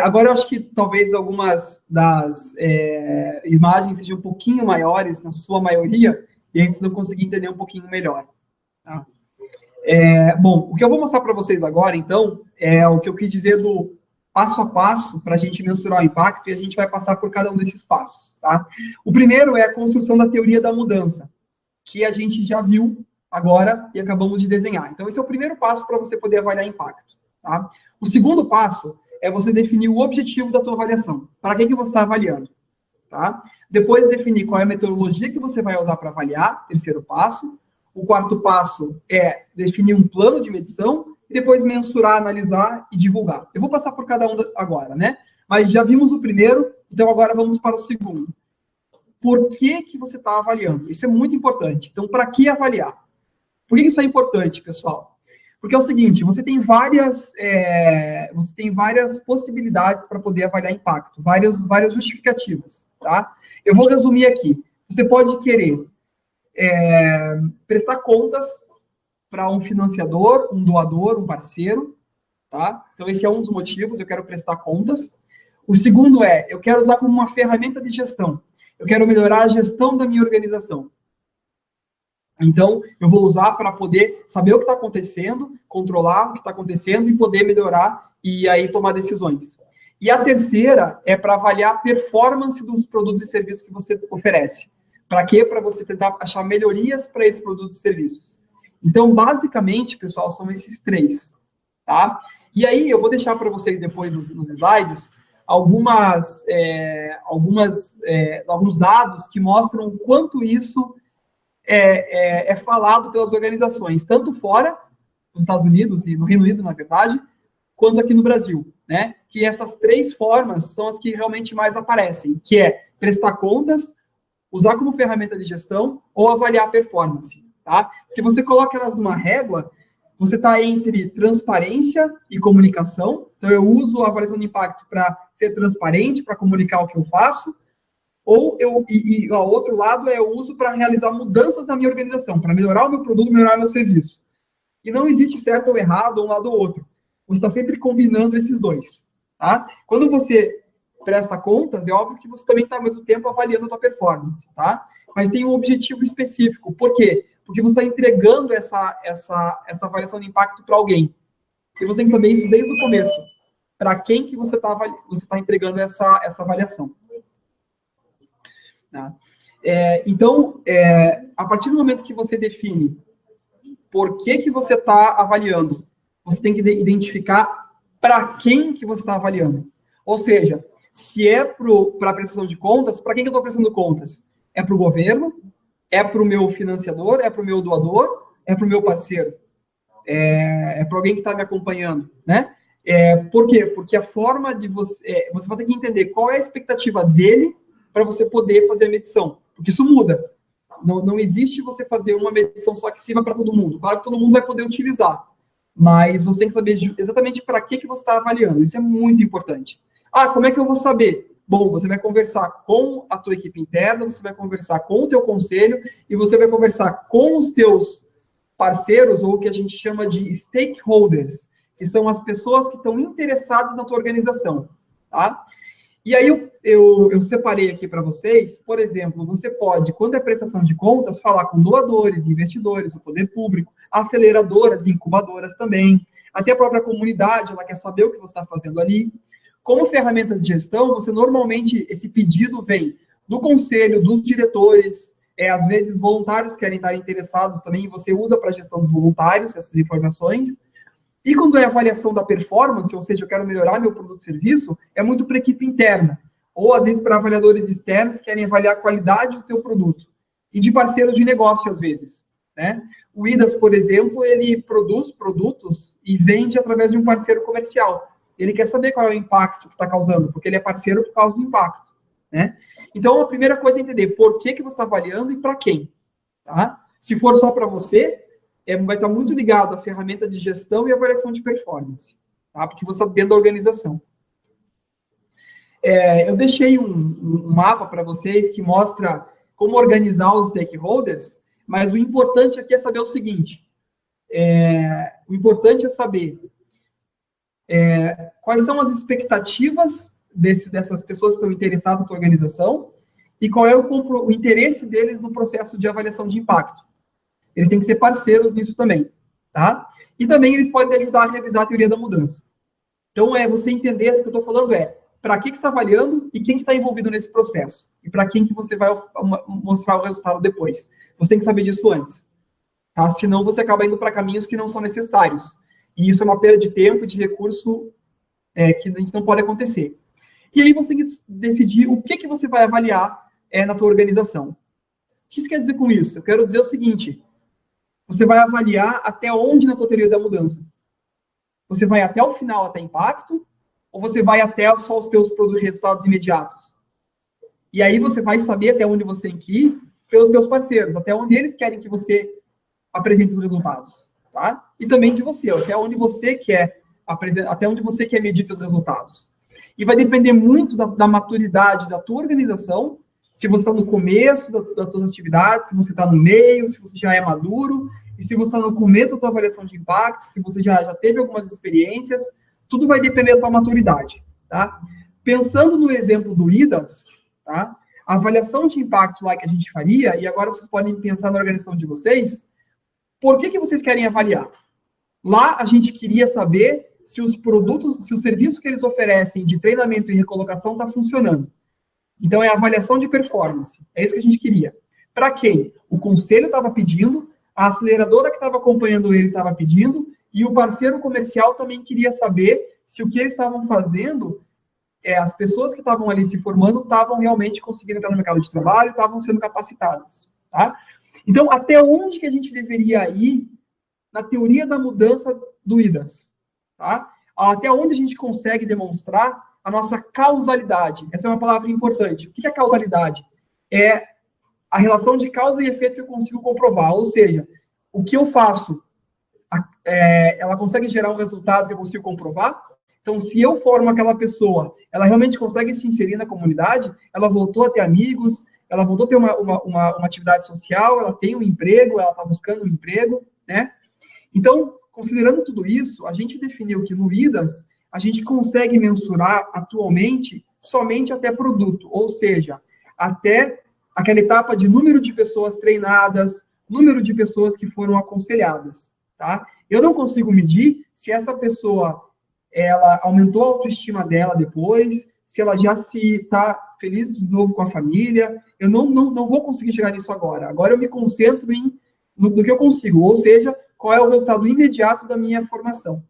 Agora eu acho que talvez algumas das imagens sejam um pouquinho maiores, na sua maioria, e aí vocês vão conseguir entender um pouquinho melhor. Tá? Bom, o que eu vou mostrar para vocês agora, então, é o que eu quis dizer do passo a passo para a gente mensurar o impacto, e a gente vai passar por cada um desses passos. Tá? O primeiro é a construção da teoria da mudança, que a gente já viu agora e acabamos de desenhar. Então, esse é o primeiro passo para você poder avaliar impacto. Tá? O segundo passo é você definir o objetivo da tua avaliação. Para que você está avaliando? Tá? Depois, definir qual é a metodologia que você vai usar para avaliar, terceiro passo. O quarto passo é definir um plano de medição e depois mensurar, analisar e divulgar. Eu vou passar por cada um agora, né? Mas já vimos o primeiro, então agora vamos para o segundo. Por que você está avaliando? Isso é muito importante. Então, para que avaliar? Por que isso é importante, pessoal? Porque é o seguinte, você tem várias possibilidades para poder avaliar impacto, várias justificativas, tá? Eu vou resumir aqui. Você pode querer prestar contas para um financiador, um doador, um parceiro, tá? Então, esse é um dos motivos, eu quero prestar contas. O segundo eu quero usar como uma ferramenta de gestão. Eu quero melhorar a gestão da minha organização. Então, eu vou usar para poder saber o que está acontecendo, controlar o que está acontecendo e poder melhorar e aí tomar decisões. E a terceira é para avaliar a performance dos produtos e serviços que você oferece. Para quê? Para você tentar achar melhorias para esses produtos e serviços. Então, basicamente, pessoal, são esses três. Tá? E aí, eu vou deixar para vocês depois nos slides alguns dados que mostram o quanto isso é falado pelas organizações, tanto fora, nos Estados Unidos e no Reino Unido, na verdade, quanto aqui no Brasil, né? Que essas três formas são as que realmente mais aparecem, que é prestar contas, usar como ferramenta de gestão ou avaliar a performance, tá? Se você coloca elas numa régua, você está entre transparência e comunicação. Então, eu uso a avaliação de impacto para ser transparente, para comunicar o que eu faço, ou ao outro lado, eu uso para realizar mudanças na minha organização, para melhorar o meu produto, melhorar o meu serviço. E não existe certo ou errado, um lado ou outro. Você está sempre combinando esses dois. Tá? Quando você presta contas, é óbvio que você também está, ao mesmo tempo, avaliando a sua performance. Tá? Mas tem um objetivo específico. Por quê? Porque você está entregando essa avaliação de impacto para alguém. E você tem que saber isso desde o começo. Para quem que você está entregando essa avaliação. Tá? Então, a partir do momento que você define por que você está avaliando, você tem que identificar para quem que você está avaliando. Ou seja, se é para a prestação de contas, para quem que eu estou prestando contas? É para o governo? É para o meu financiador? É para o meu doador? É para o meu parceiro? É para alguém que está me acompanhando, né? Por quê? Porque a forma de você vai ter que entender qual é a expectativa dele para você poder fazer a medição. Porque isso muda. Não existe você fazer uma medição só que sirva para todo mundo. Claro que todo mundo vai poder utilizar. Mas você tem que saber exatamente para que você está avaliando. Isso é muito importante. Como é que eu vou saber? Bom, você vai conversar com a tua equipe interna, você vai conversar com o teu conselho e você vai conversar com os teus parceiros, ou o que a gente chama de stakeholders, que são as pessoas que estão interessadas na tua organização, tá? E aí eu separei aqui para vocês, por exemplo, você pode, quando é prestação de contas, falar com doadores, investidores, o poder público, aceleradoras e incubadoras também, até a própria comunidade, ela quer saber o que você está fazendo ali. Como ferramenta de gestão, você normalmente, esse pedido vem do conselho, dos diretores, às vezes voluntários querem estar interessados também, você usa para a gestão dos voluntários essas informações. E quando é avaliação da performance, ou seja, eu quero melhorar meu produto e serviço, é muito para a equipe interna. Ou, às vezes, para avaliadores externos que querem avaliar a qualidade do teu produto. E de parceiros de negócio, às vezes, né? O IDAS, por exemplo, ele produz produtos e vende através de um parceiro comercial. Ele quer saber qual é o impacto que está causando, porque ele é parceiro por causa do impacto, né? Então, a primeira coisa é entender por que você está avaliando e para quem, tá? Se for só para você, vai estar muito ligado à ferramenta de gestão e avaliação de performance, tá? Porque você está dentro da organização. Eu deixei um mapa para vocês que mostra como organizar os stakeholders, mas o importante aqui é saber o seguinte, o importante é saber quais são as expectativas dessas pessoas que estão interessadas na tua organização e qual é o interesse deles no processo de avaliação de impacto. Eles têm que ser parceiros nisso também, tá? E também eles podem ajudar a revisar a teoria da mudança. Então, você entender, o que eu estou falando para que você está avaliando e quem está envolvido nesse processo. E para quem que você vai mostrar o resultado depois. Você tem que saber disso antes, tá? Senão você acaba indo para caminhos que não são necessários. E isso é uma perda de tempo e de recurso que a gente não pode acontecer. E aí você tem que decidir o que você vai avaliar na tua organização. O que isso quer dizer com isso? Eu quero dizer o seguinte, você vai avaliar até onde na tua teoria da mudança. Você vai até o final, até impacto, ou você vai até só os teus resultados imediatos? E aí você vai saber até onde você tem que ir pelos teus parceiros, até onde eles querem que você apresente os resultados, tá? E também de você, até onde você quer medir seus resultados. E vai depender muito da maturidade da tua organização, se você está no começo das suas atividades, se você está no meio, se você já é maduro, e se você está no começo da tua avaliação de impacto, se você já teve algumas experiências, tudo vai depender da tua maturidade, tá? Pensando no exemplo do IDAS, tá? A avaliação de impacto lá que a gente faria, e agora vocês podem pensar na organização de vocês, por que vocês querem avaliar? Lá a gente queria saber se os produtos, se o serviço que eles oferecem de treinamento e recolocação está funcionando. Então, é a avaliação de performance. É isso que a gente queria. Para quem? O conselho estava pedindo, a aceleradora que estava acompanhando ele estava pedindo, e o parceiro comercial também queria saber se o que eles estavam fazendo, as pessoas que estavam ali se formando estavam realmente conseguindo entrar no mercado de trabalho, estavam sendo capacitadas, tá? Então, até onde que a gente deveria ir na teoria da mudança do IDAS, tá? Até onde a gente consegue demonstrar a nossa causalidade. Essa é uma palavra importante. O que é causalidade? É a relação de causa e efeito que eu consigo comprovar. Ou seja, o que eu faço, ela consegue gerar um resultado que eu consigo comprovar? Então, se eu formo aquela pessoa, ela realmente consegue se inserir na comunidade, ela voltou a ter amigos, ela voltou a ter uma atividade social, ela tem um emprego, ela está buscando um emprego, né? Então, considerando tudo isso, a gente definiu que no IDAS, a gente consegue mensurar atualmente somente até produto, ou seja, até aquela etapa de número de pessoas treinadas, número de pessoas que foram aconselhadas, tá? Eu não consigo medir se essa pessoa, ela aumentou a autoestima dela depois, se ela já está feliz de novo com a família, eu não vou conseguir chegar nisso agora. Agora eu me concentro no que eu consigo, ou seja, qual é o resultado imediato da minha formação,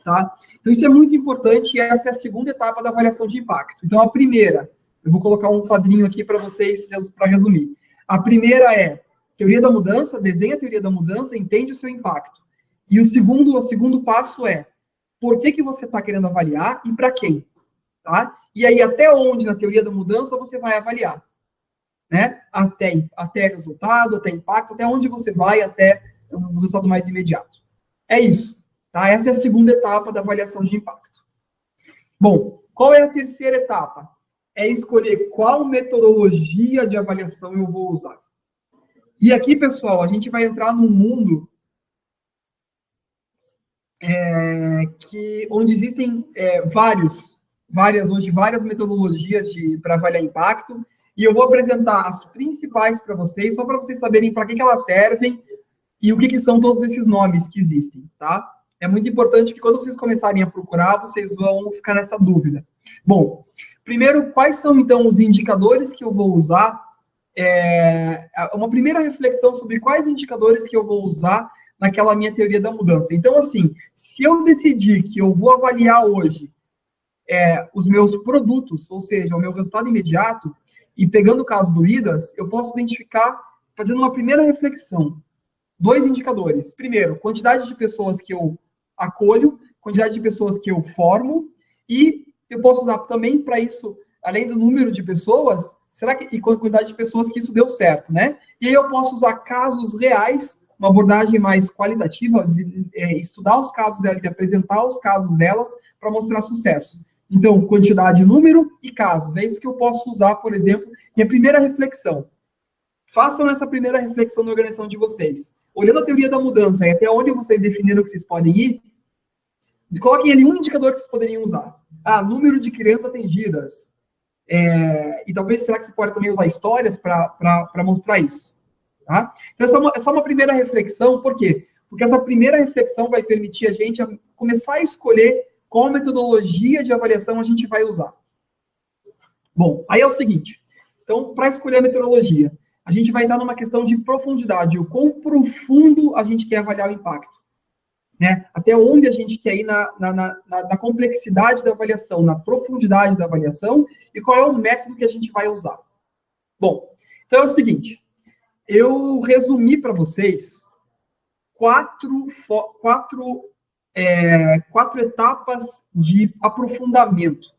tá? Então, isso é muito importante e essa é a segunda etapa da avaliação de impacto. Então, a primeira, eu vou colocar um quadrinho aqui para vocês, para resumir. A primeira é teoria da mudança, desenha a teoria da mudança, entende o seu impacto. E o segundo passo é por que você está querendo avaliar e para quem, tá? E aí, até onde na teoria da mudança você vai avaliar, né? Até resultado, até impacto, até onde você vai, até o resultado mais imediato. É isso. Tá? Essa é a segunda etapa da avaliação de impacto. Bom, qual é a terceira etapa? É escolher qual metodologia de avaliação eu vou usar. E aqui, pessoal, a gente vai entrar num mundo onde existem várias metodologias para avaliar impacto, e eu vou apresentar as principais para vocês, só para vocês saberem para que elas servem e o que são todos esses nomes que existem, tá? É muito importante que quando vocês começarem a procurar, vocês vão ficar nessa dúvida. Bom, primeiro, quais são, então, os indicadores que eu vou usar? Uma primeira reflexão sobre quais indicadores que eu vou usar naquela minha teoria da mudança. Então, assim, se eu decidir que eu vou avaliar hoje os meus produtos, ou seja, o meu resultado imediato, e pegando o caso do IDAS, eu posso identificar, fazendo uma primeira reflexão, 2 indicadores. Primeiro, quantidade de pessoas que eu acolho, quantidade de pessoas que eu formo, e eu posso usar também para isso, além do número de pessoas, e quantidade de pessoas que isso deu certo, né? E aí eu posso usar casos reais, uma abordagem mais qualitativa, estudar os casos delas e apresentar os casos delas para mostrar sucesso. Então, quantidade, número e casos. É isso que eu posso usar, por exemplo, minha primeira reflexão. Façam essa primeira reflexão na organização de vocês. Olhando a teoria da mudança e até onde vocês definiram que vocês podem ir, coloquem ali um indicador que vocês poderiam usar. Número de crianças atendidas. E talvez, será que você pode também usar histórias para mostrar isso? Tá? Então, é só uma primeira reflexão. Por quê? Porque essa primeira reflexão vai permitir a gente começar a escolher qual metodologia de avaliação a gente vai usar. Bom, aí é o seguinte. Então, para escolher a metodologia, a gente vai entrar numa questão de profundidade, o quão profundo a gente quer avaliar o impacto. Né? Até onde a gente quer ir na complexidade da avaliação, na profundidade da avaliação, e qual é o método que a gente vai usar. Bom, então é o seguinte, eu resumi para vocês quatro etapas de aprofundamento,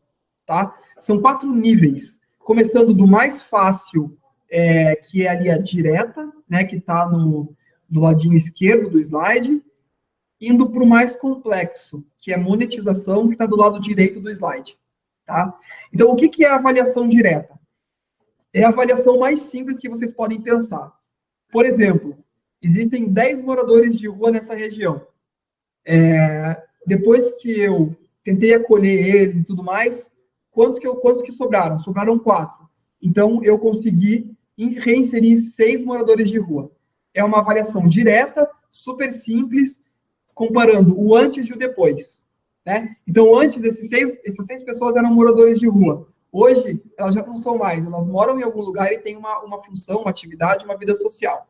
tá? São 4 níveis, começando do mais fácil, que é ali a direta, né, que está do ladinho esquerdo do slide, indo para o mais complexo, que é monetização, que está do lado direito do slide, tá? Então, o que é a avaliação direta? É a avaliação mais simples que vocês podem pensar. Por exemplo, existem 10 moradores de rua nessa região. Depois que eu tentei acolher eles e tudo mais, quantos que sobraram? Sobraram 4. Então, eu consegui reinserir 6 moradores de rua. É uma avaliação direta, super simples, comparando o antes e o depois. Né? Então, antes, essas 6 pessoas eram moradores de rua. Hoje, elas já não são mais. Elas moram em algum lugar e têm uma função, uma atividade, uma vida social,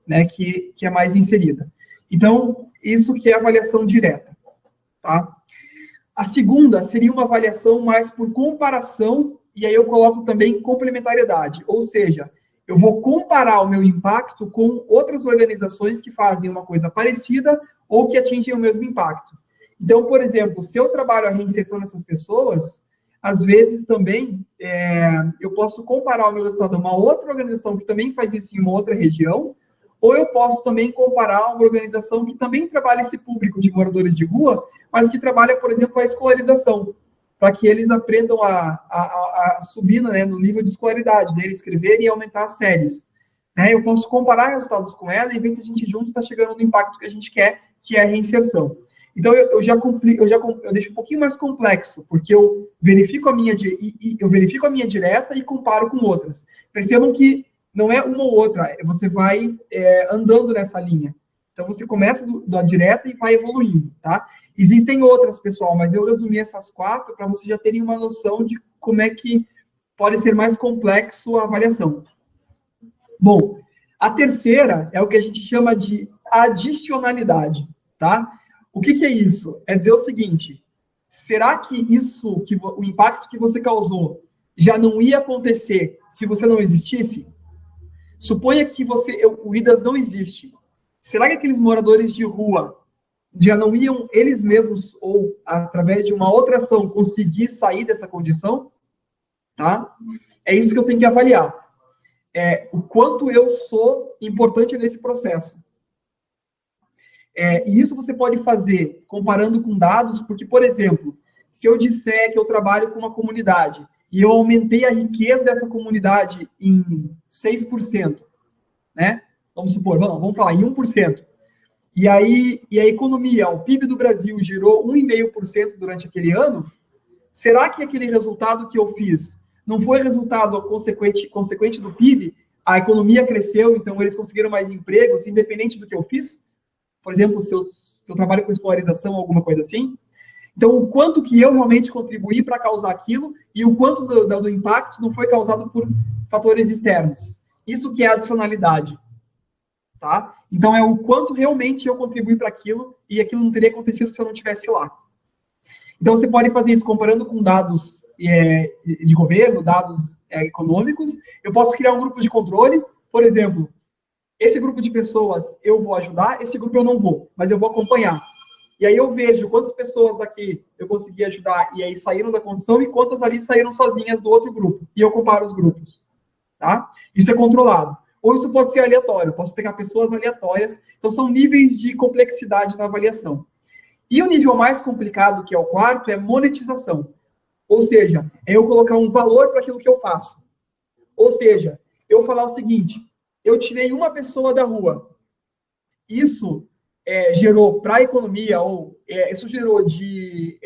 né? que é mais inserida. Então, isso que é avaliação direta. Tá? A segunda seria uma avaliação mais por comparação, e aí eu coloco também complementariedade, ou seja, eu vou comparar o meu impacto com outras organizações que fazem uma coisa parecida ou que atingem o mesmo impacto. Então, por exemplo, se eu trabalho a reinserção dessas pessoas, às vezes também eu posso comparar o meu resultado a uma outra organização que também faz isso em uma outra região, ou eu posso também comparar uma organização que também trabalha esse público de moradores de rua, mas que trabalha, por exemplo, a escolarização, para que eles aprendam a subir, né, no nível de escolaridade, né, escrever e aumentar as séries. Né? Eu posso comparar resultados com ela e ver se a gente junto está chegando no impacto que a gente quer, que é a reinserção. Então, eu deixo um pouquinho mais complexo, porque eu verifico a minha direta e comparo com outras. Percebam que não é uma ou outra, você vai andando nessa linha. Então, você começa da direta e vai evoluindo, tá? Existem outras, pessoal, mas eu resumi essas 4 para vocês já terem uma noção de como é que pode ser mais complexo a avaliação. Bom, a terceira é o que a gente chama de adicionalidade, tá? O que é isso? É dizer o seguinte, será que o impacto que você causou já não ia acontecer se você não existisse? Suponha que o IDAS não existe. Será que aqueles moradores de rua já não iam, eles mesmos, ou através de uma outra ação, conseguir sair dessa condição? Tá? É isso que eu tenho que avaliar. O quanto eu sou importante nesse processo. E isso você pode fazer comparando com dados, porque, por exemplo, se eu disser que eu trabalho com uma comunidade e eu aumentei a riqueza dessa comunidade em 6%, né? vamos supor, vamos falar, em 1%. E aí, e a economia, o PIB do Brasil girou 1,5% durante aquele ano, será que aquele resultado que eu fiz não foi resultado consequente do PIB? A economia cresceu, então eles conseguiram mais empregos, independente do que eu fiz? Por exemplo, se eu trabalho com escolarização, alguma coisa assim. Então, o quanto que eu realmente contribuí para causar aquilo e o quanto do impacto não foi causado por fatores externos. Isso que é adicionalidade. Tá? Então, é o quanto realmente eu contribuí para aquilo e aquilo não teria acontecido se eu não estivesse lá. Então, você pode fazer isso comparando com dados de governo, dados econômicos. Eu posso criar um grupo de controle, por exemplo, esse grupo de pessoas eu vou ajudar, esse grupo eu não vou, mas eu vou acompanhar. E aí eu vejo quantas pessoas daqui eu consegui ajudar e aí saíram da condição e quantas ali saíram sozinhas do outro grupo. E eu comparo os grupos. Tá? Isso é controlado. Ou isso pode ser aleatório, eu posso pegar pessoas aleatórias. Então, são níveis de complexidade na avaliação. E o nível mais complicado, que é o quarto, é monetização. Ou seja, é eu colocar um valor para aquilo que eu faço. Ou seja, eu falar o seguinte, eu tirei uma pessoa da rua. Isso gerou para a economia, ou isso gerou de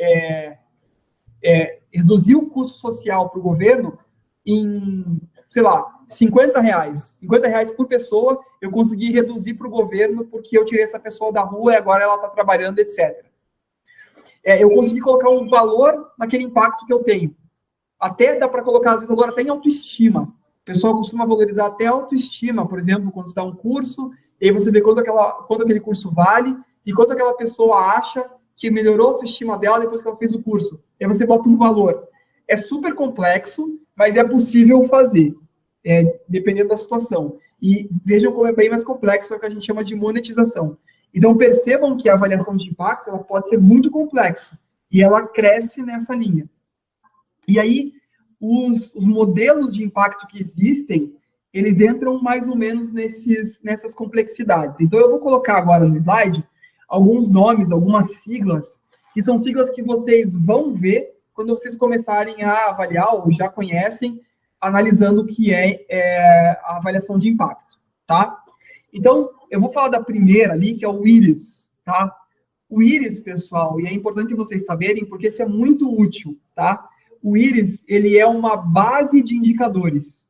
reduzir o custo social para o governo em, sei lá, R$50. R$50 por pessoa, eu consegui reduzir para o governo porque eu tirei essa pessoa da rua e agora ela está trabalhando, etc. Eu consegui colocar um valor naquele impacto que eu tenho. Até dá para colocar, às vezes, valor até em autoestima. O pessoal costuma valorizar até a autoestima, por exemplo, quando você dá um curso, e aí você vê quanto aquele curso vale e quanto aquela pessoa acha que melhorou a autoestima dela depois que ela fez o curso. E aí você bota um valor. É super complexo, mas é possível fazer, dependendo da situação. E vejam como é bem mais complexo, é o que a gente chama de monetização. Então, percebam que a avaliação de impacto ela pode ser muito complexa, e ela cresce nessa linha. E aí, os modelos de impacto que existem, eles entram mais ou menos nessas complexidades. Então, eu vou colocar agora no slide alguns nomes, algumas siglas, que são siglas que vocês vão ver quando vocês começarem a avaliar, ou já conhecem, analisando o que é a avaliação de impacto, tá? Então, eu vou falar da primeira ali, que é o IRIS, tá? O IRIS, pessoal, e é importante vocês saberem, porque isso é muito útil, tá? O IRIS, ele é uma base de indicadores.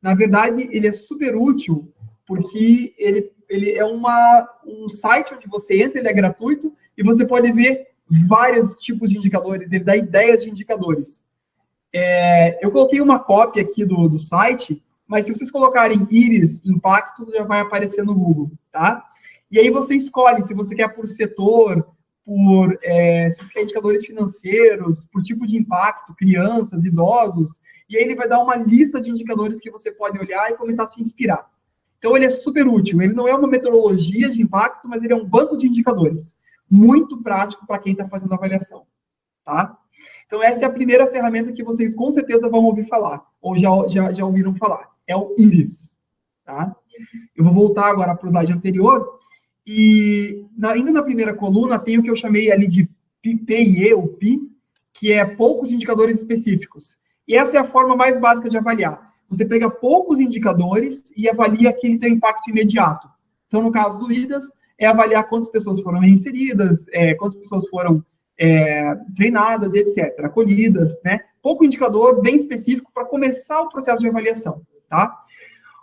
Na verdade, ele é super útil, porque ele é um site onde você entra, ele é gratuito, e você pode ver vários tipos de indicadores, ele dá ideias de indicadores. Eu coloquei uma cópia aqui do site, mas se vocês colocarem IRIS impacto, já vai aparecer no Google, tá? E aí você escolhe se você quer por setor, se você quer indicadores financeiros, por tipo de impacto, crianças, idosos, e aí ele vai dar uma lista de indicadores que você pode olhar e começar a se inspirar. Então ele é super útil, ele não é uma metodologia de impacto, mas ele é um banco de indicadores, muito prático para quem está fazendo avaliação, tá? Então, essa é a primeira ferramenta que vocês com certeza vão ouvir falar, ou já ouviram falar. É o IRIS, tá? Eu vou voltar agora para o slide anterior, e ainda na primeira coluna tem o que eu chamei ali de PIE, ou PI, que é poucos indicadores específicos. E essa é a forma mais básica de avaliar. Você pega poucos indicadores e avalia aquele tem impacto imediato. Então, no caso do IDAS, é avaliar quantas pessoas foram reinseridas, quantas pessoas foram treinadas, etc., acolhidas, né? Pouco indicador bem específico para começar o processo de avaliação, tá?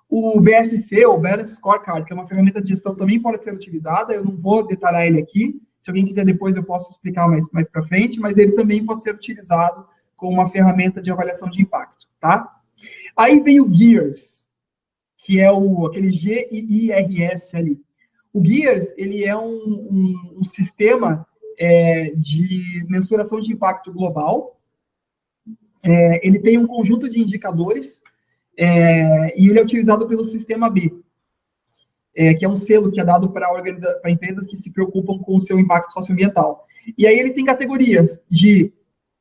O BSC, o Balance Scorecard, que é uma ferramenta de gestão, também pode ser utilizada, eu não vou detalhar ele aqui, se alguém quiser depois eu posso explicar mais para frente, mas ele também pode ser utilizado como uma ferramenta de avaliação de impacto, tá? Aí vem o GEARS, que é aquele GIRS ali. O GEARS, ele é um sistema de mensuração de impacto global. Ele tem um conjunto de indicadores e ele é utilizado pelo Sistema B, que é um selo que é dado para empresas que se preocupam com o seu impacto socioambiental. E aí ele tem categorias de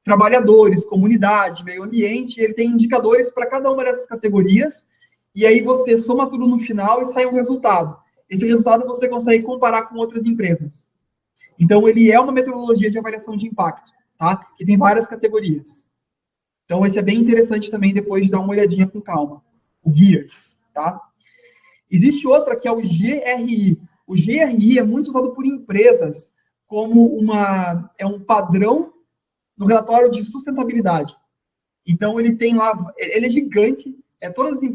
trabalhadores, comunidade, meio ambiente, e ele tem indicadores para cada uma dessas categorias, e aí você soma tudo no final e sai um resultado. Esse resultado você consegue comparar com outras empresas. Então, ele é uma metodologia de avaliação de impacto, tá? Que tem várias categorias. Então, esse é bem interessante também, depois de dar uma olhadinha com calma. O GEARS, tá? Existe outra que é o GRI. O GRI é muito usado por empresas como um padrão no relatório de sustentabilidade. Então, ele tem lá, ele é gigante,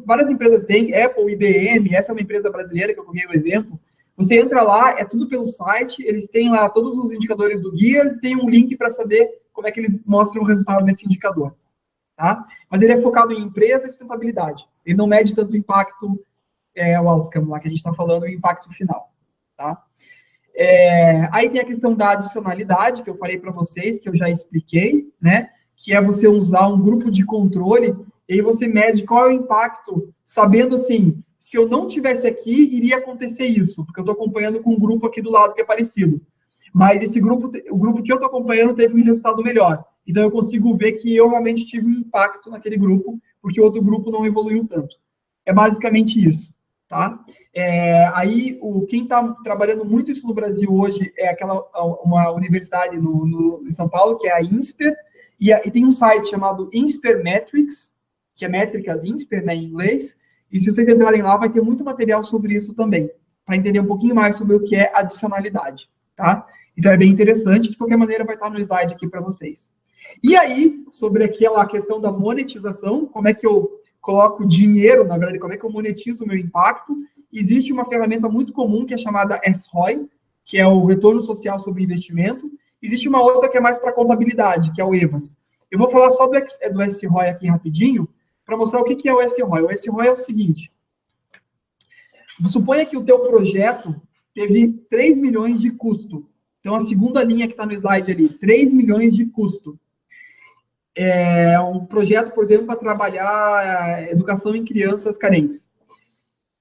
várias empresas têm, Apple, IBM, essa é uma empresa brasileira que eu coloquei o exemplo. Você entra lá, é tudo pelo site, eles têm lá todos os indicadores do Gears, tem um link para saber como é que eles mostram o resultado desse indicador. Tá? Mas ele é focado em empresa e sustentabilidade. Ele não mede tanto o impacto, o outcome lá que a gente está falando, o impacto final. Tá? Aí tem a questão da adicionalidade, que eu falei para vocês, que eu já expliquei, né? Que é você usar um grupo de controle e aí você mede qual é o impacto, sabendo assim, se eu não tivesse aqui, iria acontecer isso, porque eu estou acompanhando com um grupo aqui do lado que é parecido. Mas esse grupo, o grupo que eu estou acompanhando teve um resultado melhor. Então eu consigo ver que eu realmente tive um impacto naquele grupo, porque o outro grupo não evoluiu tanto. É basicamente isso. Tá? Aí, quem está trabalhando muito isso no Brasil hoje é uma universidade em São Paulo, que é a INSPER, e tem um site chamado INSPER Metrics, que é métricas INSPER, né, em inglês, e se vocês entrarem lá, vai ter muito material sobre isso também, para entender um pouquinho mais sobre o que é adicionalidade, tá? Então, é bem interessante, de qualquer maneira, vai estar no slide aqui para vocês. E aí, sobre aquela questão da monetização, como é que eu coloco dinheiro, na verdade, como é que eu monetizo o meu impacto, existe uma ferramenta muito comum que é chamada SROI, que é o Retorno Social sobre Investimento. Existe uma outra que é mais para contabilidade, que é o EVAS. Eu vou falar só do SROI aqui rapidinho, para mostrar o que é o SROI. O SROI é o seguinte, suponha que o teu projeto teve 3 milhões de custo. Então, a segunda linha que está no slide ali, 3 milhões de custo. É um projeto, por exemplo, para trabalhar educação em crianças carentes.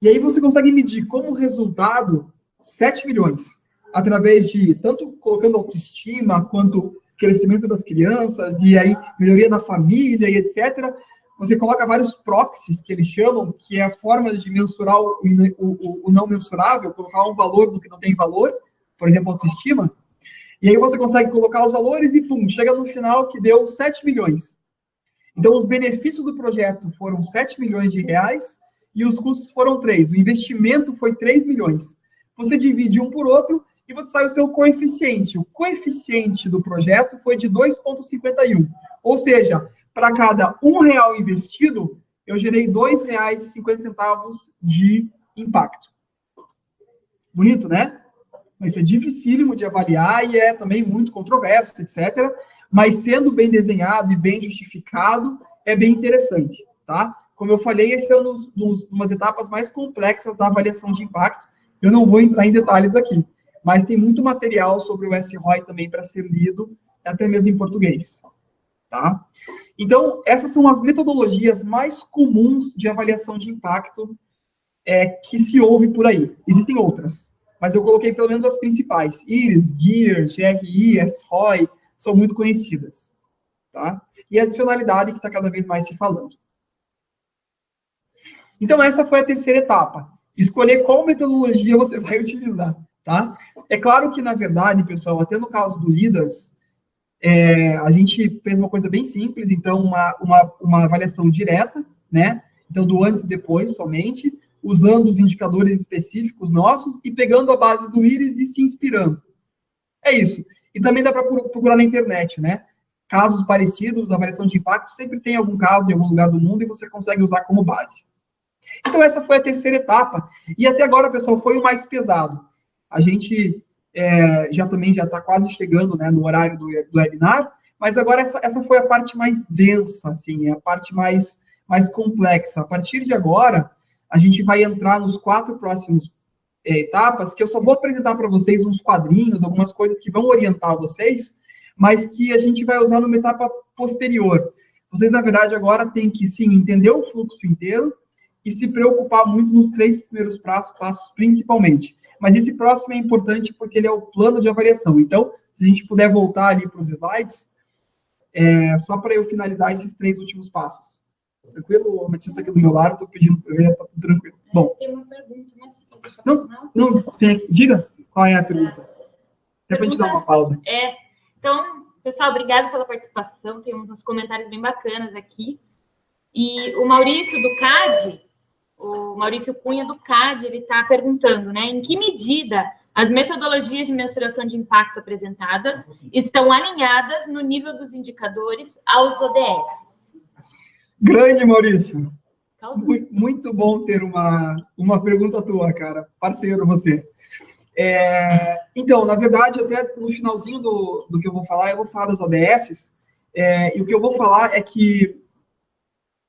E aí você consegue medir como resultado 7 milhões, através de tanto colocando autoestima, quanto crescimento das crianças, e aí melhoria na família, e etc. Você coloca vários proxies, que eles chamam, que é a forma de mensurar o não mensurável, colocar um valor do que não tem valor, por exemplo, autoestima. E aí você consegue colocar os valores e, pum, chega no final que deu 7 milhões. Então, os benefícios do projeto foram 7 milhões de reais e os custos foram 3. O investimento foi 3 milhões. Você divide um por outro e você sai o seu coeficiente. O coeficiente do projeto foi de 2,51. Ou seja, para cada R$1 investido, eu gerei R$2,50 de impacto. Bonito, né? Vai ser dificílimo de avaliar e é também muito controverso, etc. Mas sendo bem desenhado e bem justificado, é bem interessante, tá? Como eu falei, esse é umas etapas mais complexas da avaliação de impacto. Eu não vou entrar em detalhes aqui, mas tem muito material sobre o SROI também para ser lido, até mesmo em português, tá? Então, essas são as metodologias mais comuns de avaliação de impacto que se ouve por aí. Existem outras, mas eu coloquei pelo menos as principais. IRIS, GEARS, GRI, SROI, são muito conhecidas, tá? E a adicionalidade que está cada vez mais se falando. Então, essa foi a terceira etapa. Escolher qual metodologia você vai utilizar, tá? É claro que, na verdade, pessoal, até no caso do LEADERS, a gente fez uma coisa bem simples, então, uma avaliação direta, né? Então, do antes e depois somente, usando os indicadores específicos nossos e pegando a base do IRIS e se inspirando. É isso. E também dá para procurar na internet, né? Casos parecidos, avaliação de impacto, sempre tem algum caso em algum lugar do mundo e você consegue usar como base. Então, essa foi a terceira etapa. E até agora, pessoal, foi o mais pesado. A gente já está quase chegando, né, no horário do webinar, mas agora essa foi a parte mais densa, assim, a parte mais complexa. A partir de agora, a gente vai entrar nos 4 próximos etapas, que eu só vou apresentar para vocês uns quadrinhos, algumas coisas que vão orientar vocês, mas que a gente vai usar numa etapa posterior. Vocês, na verdade, agora têm que, sim, entender o fluxo inteiro e se preocupar muito nos 3 primeiros passos, principalmente. Mas esse próximo é importante porque ele é o plano de avaliação. Então, se a gente puder voltar ali para os slides, só para eu finalizar esses 3 últimos passos. Tranquilo? A Matissa aqui do meu lado, estou pedindo para ver se está tudo tranquilo. Bom. Tem uma pergunta, mas... Não, diga qual é a pergunta. Até para a gente dar uma pausa. Então, pessoal, obrigado pela participação. Tem uns comentários bem bacanas aqui. E o Maurício, do CAD, O Maurício Cunha, do CAD, ele está perguntando, né? Em que medida as metodologias de mensuração de impacto apresentadas estão alinhadas no nível dos indicadores aos ODS? Grande, Maurício. Muito bom ter uma pergunta tua, cara. Parceiro, você. Então, na verdade, até no finalzinho do que eu vou falar das ODS, e o que eu vou falar é que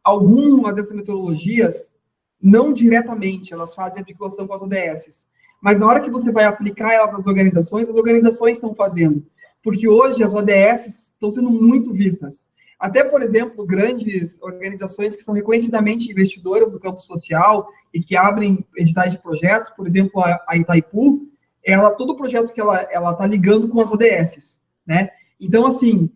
algumas dessas metodologias, não diretamente, elas fazem a vinculação com as ODS, mas na hora que você vai aplicar elas nas organizações, as organizações estão fazendo, porque hoje as ODS estão sendo muito vistas. Até, por exemplo, grandes organizações que são reconhecidamente investidoras do campo social e que abrem editais de projetos, por exemplo, a Itaipu, todo projeto que ela está ligando com as ODS, né? Então, assim,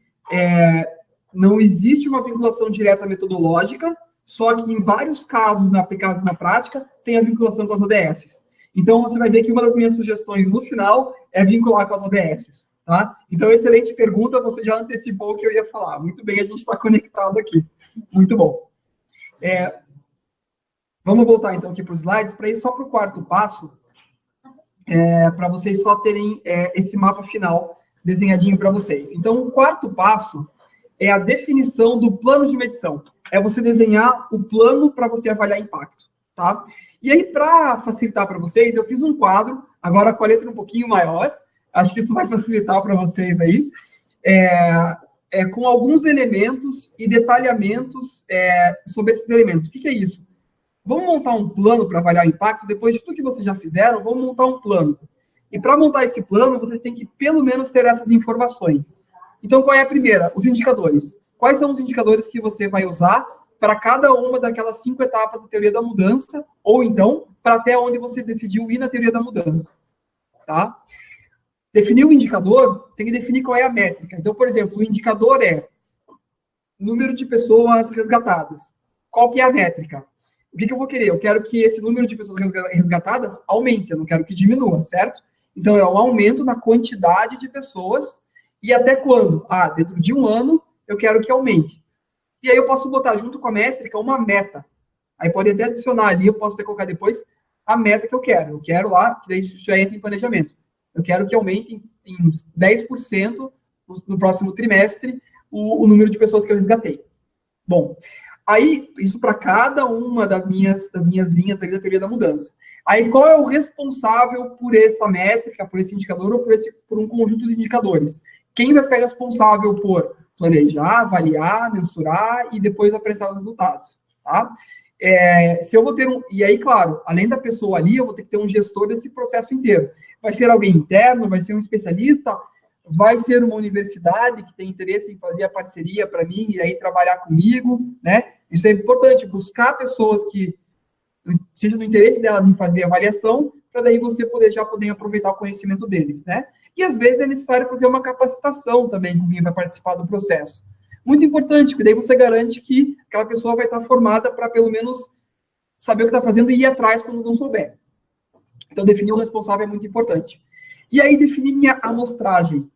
não existe uma vinculação direta metodológica, só que em vários casos aplicados na prática, tem a vinculação com as ODS. Então, você vai ver que uma das minhas sugestões no final é vincular com as ODS, tá? Então, excelente pergunta, você já antecipou o que eu ia falar. Muito bem, a gente está conectado aqui. Muito bom. Vamos voltar, então, aqui para os slides, para ir só para o quarto passo, para vocês só terem esse mapa final desenhadinho para vocês. Então, o quarto passo é a definição do plano de medição. É você desenhar o plano para você avaliar impacto, tá? E aí, para facilitar para vocês, eu fiz um quadro, agora com a letra um pouquinho maior, acho que isso vai facilitar para vocês aí, com alguns elementos e detalhamentos sobre esses elementos. O que é isso? Vamos montar um plano para avaliar o impacto, depois de tudo que vocês já fizeram, vamos montar um plano. E para montar esse plano, vocês têm que, pelo menos, ter essas informações. Então, qual é a primeira? Os indicadores. Quais são os indicadores que você vai usar para cada uma daquelas 5 etapas da teoria da mudança, ou então, para até onde você decidiu ir na teoria da mudança, tá? Definir o indicador, tem que definir qual é a métrica. Então, por exemplo, o indicador é número de pessoas resgatadas. Qual que é a métrica? O que eu vou querer? Eu quero que esse número de pessoas resgatadas aumente, eu não quero que diminua, certo? Então, é um aumento na quantidade de pessoas. E até quando? Dentro de um ano, eu quero que aumente. E aí eu posso botar junto com a métrica uma meta. Aí pode até adicionar ali, eu posso até colocar depois a meta que eu quero. Eu quero lá, que daí já entra em planejamento. Eu quero que aumente em 10% no próximo trimestre o número de pessoas que eu resgatei. Por Aí, isso para cada uma das minhas linhas ali da teoria da mudança. Aí, qual é o responsável por essa métrica, por esse indicador, ou por um conjunto de indicadores? Quem vai ficar responsável por planejar, avaliar, mensurar e depois apresentar os resultados, tá? Se eu vou ter e aí, claro, além da pessoa ali, eu vou ter que ter um gestor desse processo inteiro. Vai ser alguém interno, vai ser um especialista, vai ser uma universidade que tem interesse em fazer a parceria para mim e aí trabalhar comigo, né? Isso é importante, buscar pessoas que seja do interesse delas em fazer avaliação, para daí você já poder aproveitar o conhecimento deles, né? E às vezes é necessário fazer uma capacitação também com quem vai participar do processo. Muito importante, porque daí você garante que aquela pessoa vai estar formada para pelo menos saber o que está fazendo e ir atrás quando não souber. Então, definir o responsável é muito importante. E aí, definir minha amostragem.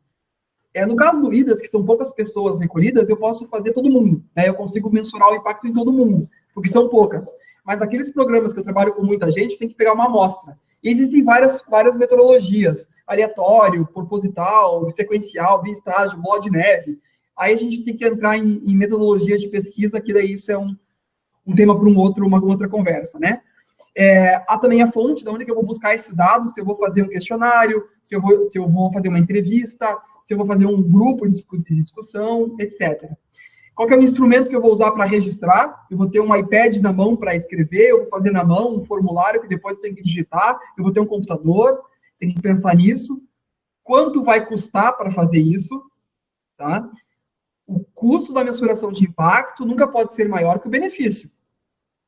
No caso do IDAS, que são poucas pessoas recolhidas, eu posso fazer todo mundo, né? Eu consigo mensurar o impacto em todo mundo, porque são poucas. Mas aqueles programas que eu trabalho com muita gente, tem que pegar uma amostra. E existem várias metodologias, aleatório, proposital, sequencial, via estágio, bola de neve. Aí a gente tem que entrar em metodologias de pesquisa, que daí isso é um tema para uma outra conversa, né? Há também a fonte, de onde que eu vou buscar esses dados, se eu vou fazer um questionário, se eu vou fazer uma entrevista, se eu vou fazer um grupo de discussão, etc. Qual que é o instrumento que eu vou usar para registrar? Eu vou ter um iPad na mão para escrever, eu vou fazer na mão um formulário que depois eu tenho que digitar, eu vou ter um computador, tem que pensar nisso. Quanto vai custar para fazer isso? Tá? O custo da mensuração de impacto nunca pode ser maior que o benefício.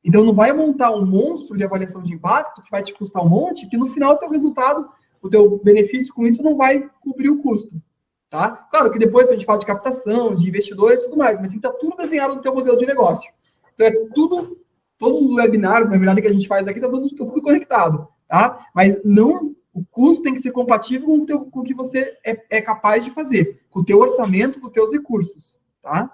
Então, não vai montar um monstro de avaliação de impacto que vai te custar um monte, que no final o teu resultado, o teu benefício com isso não vai cobrir o custo. Tá? Claro que depois a gente fala de captação, de investidores e tudo mais, mas tem que estar tudo desenhado no teu modelo de negócio. Então, todos os webinars, na verdade, que a gente faz aqui, está tudo conectado. Tá? Mas o custo tem que ser compatível com o que você é capaz de fazer, com o teu orçamento, com os teus recursos. Tá?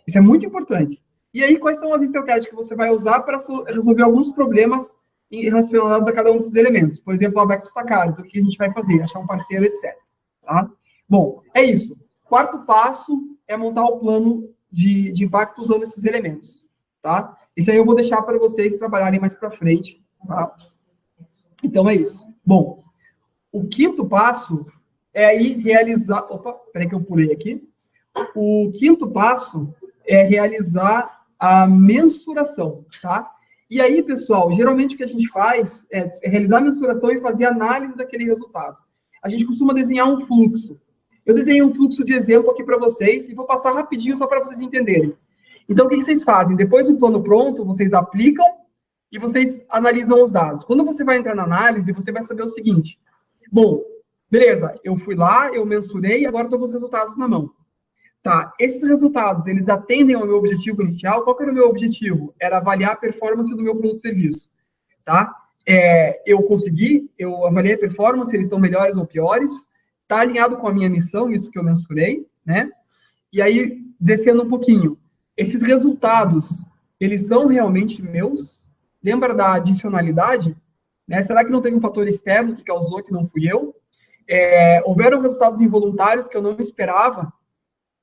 Isso é muito importante. E aí, quais são as estratégias que você vai usar para resolver alguns problemas relacionados a cada um desses elementos? Por exemplo, vai custar caro, então o que a gente vai fazer? Achar um parceiro, etc. Tá? Bom, é isso. Quarto passo é montar o plano de impacto usando esses elementos. Tá? Isso aí eu vou deixar para vocês trabalharem mais para frente. Tá? Então, é isso. Bom, o quinto passo é aí realizar... Opa, peraí que eu pulei aqui. O quinto passo é realizar a mensuração, tá? E aí, pessoal, geralmente o que a gente faz é realizar a mensuração e fazer análise daquele resultado. A gente costuma desenhar um fluxo. Eu desenhei um fluxo de exemplo aqui para vocês e vou passar rapidinho só para vocês entenderem. Então, o que vocês fazem? Depois do plano pronto, vocês aplicam e vocês analisam os dados. Quando você vai entrar na análise, você vai saber o seguinte. Bom, beleza, eu fui lá, eu mensurei e agora estou com os resultados na mão. Tá, esses resultados, eles atendem ao meu objetivo inicial? Qual que era o meu objetivo? Era avaliar a performance do meu produto e serviço. Tá? Eu consegui, eu avaliei a performance, eles estão melhores ou piores, está alinhado com a minha missão, isso que eu mensurei, né? E aí, descendo um pouquinho, esses resultados, eles são realmente meus? Lembra da adicionalidade? Né? Será que não teve um fator externo que causou, que não fui eu? Houveram resultados involuntários que eu não esperava,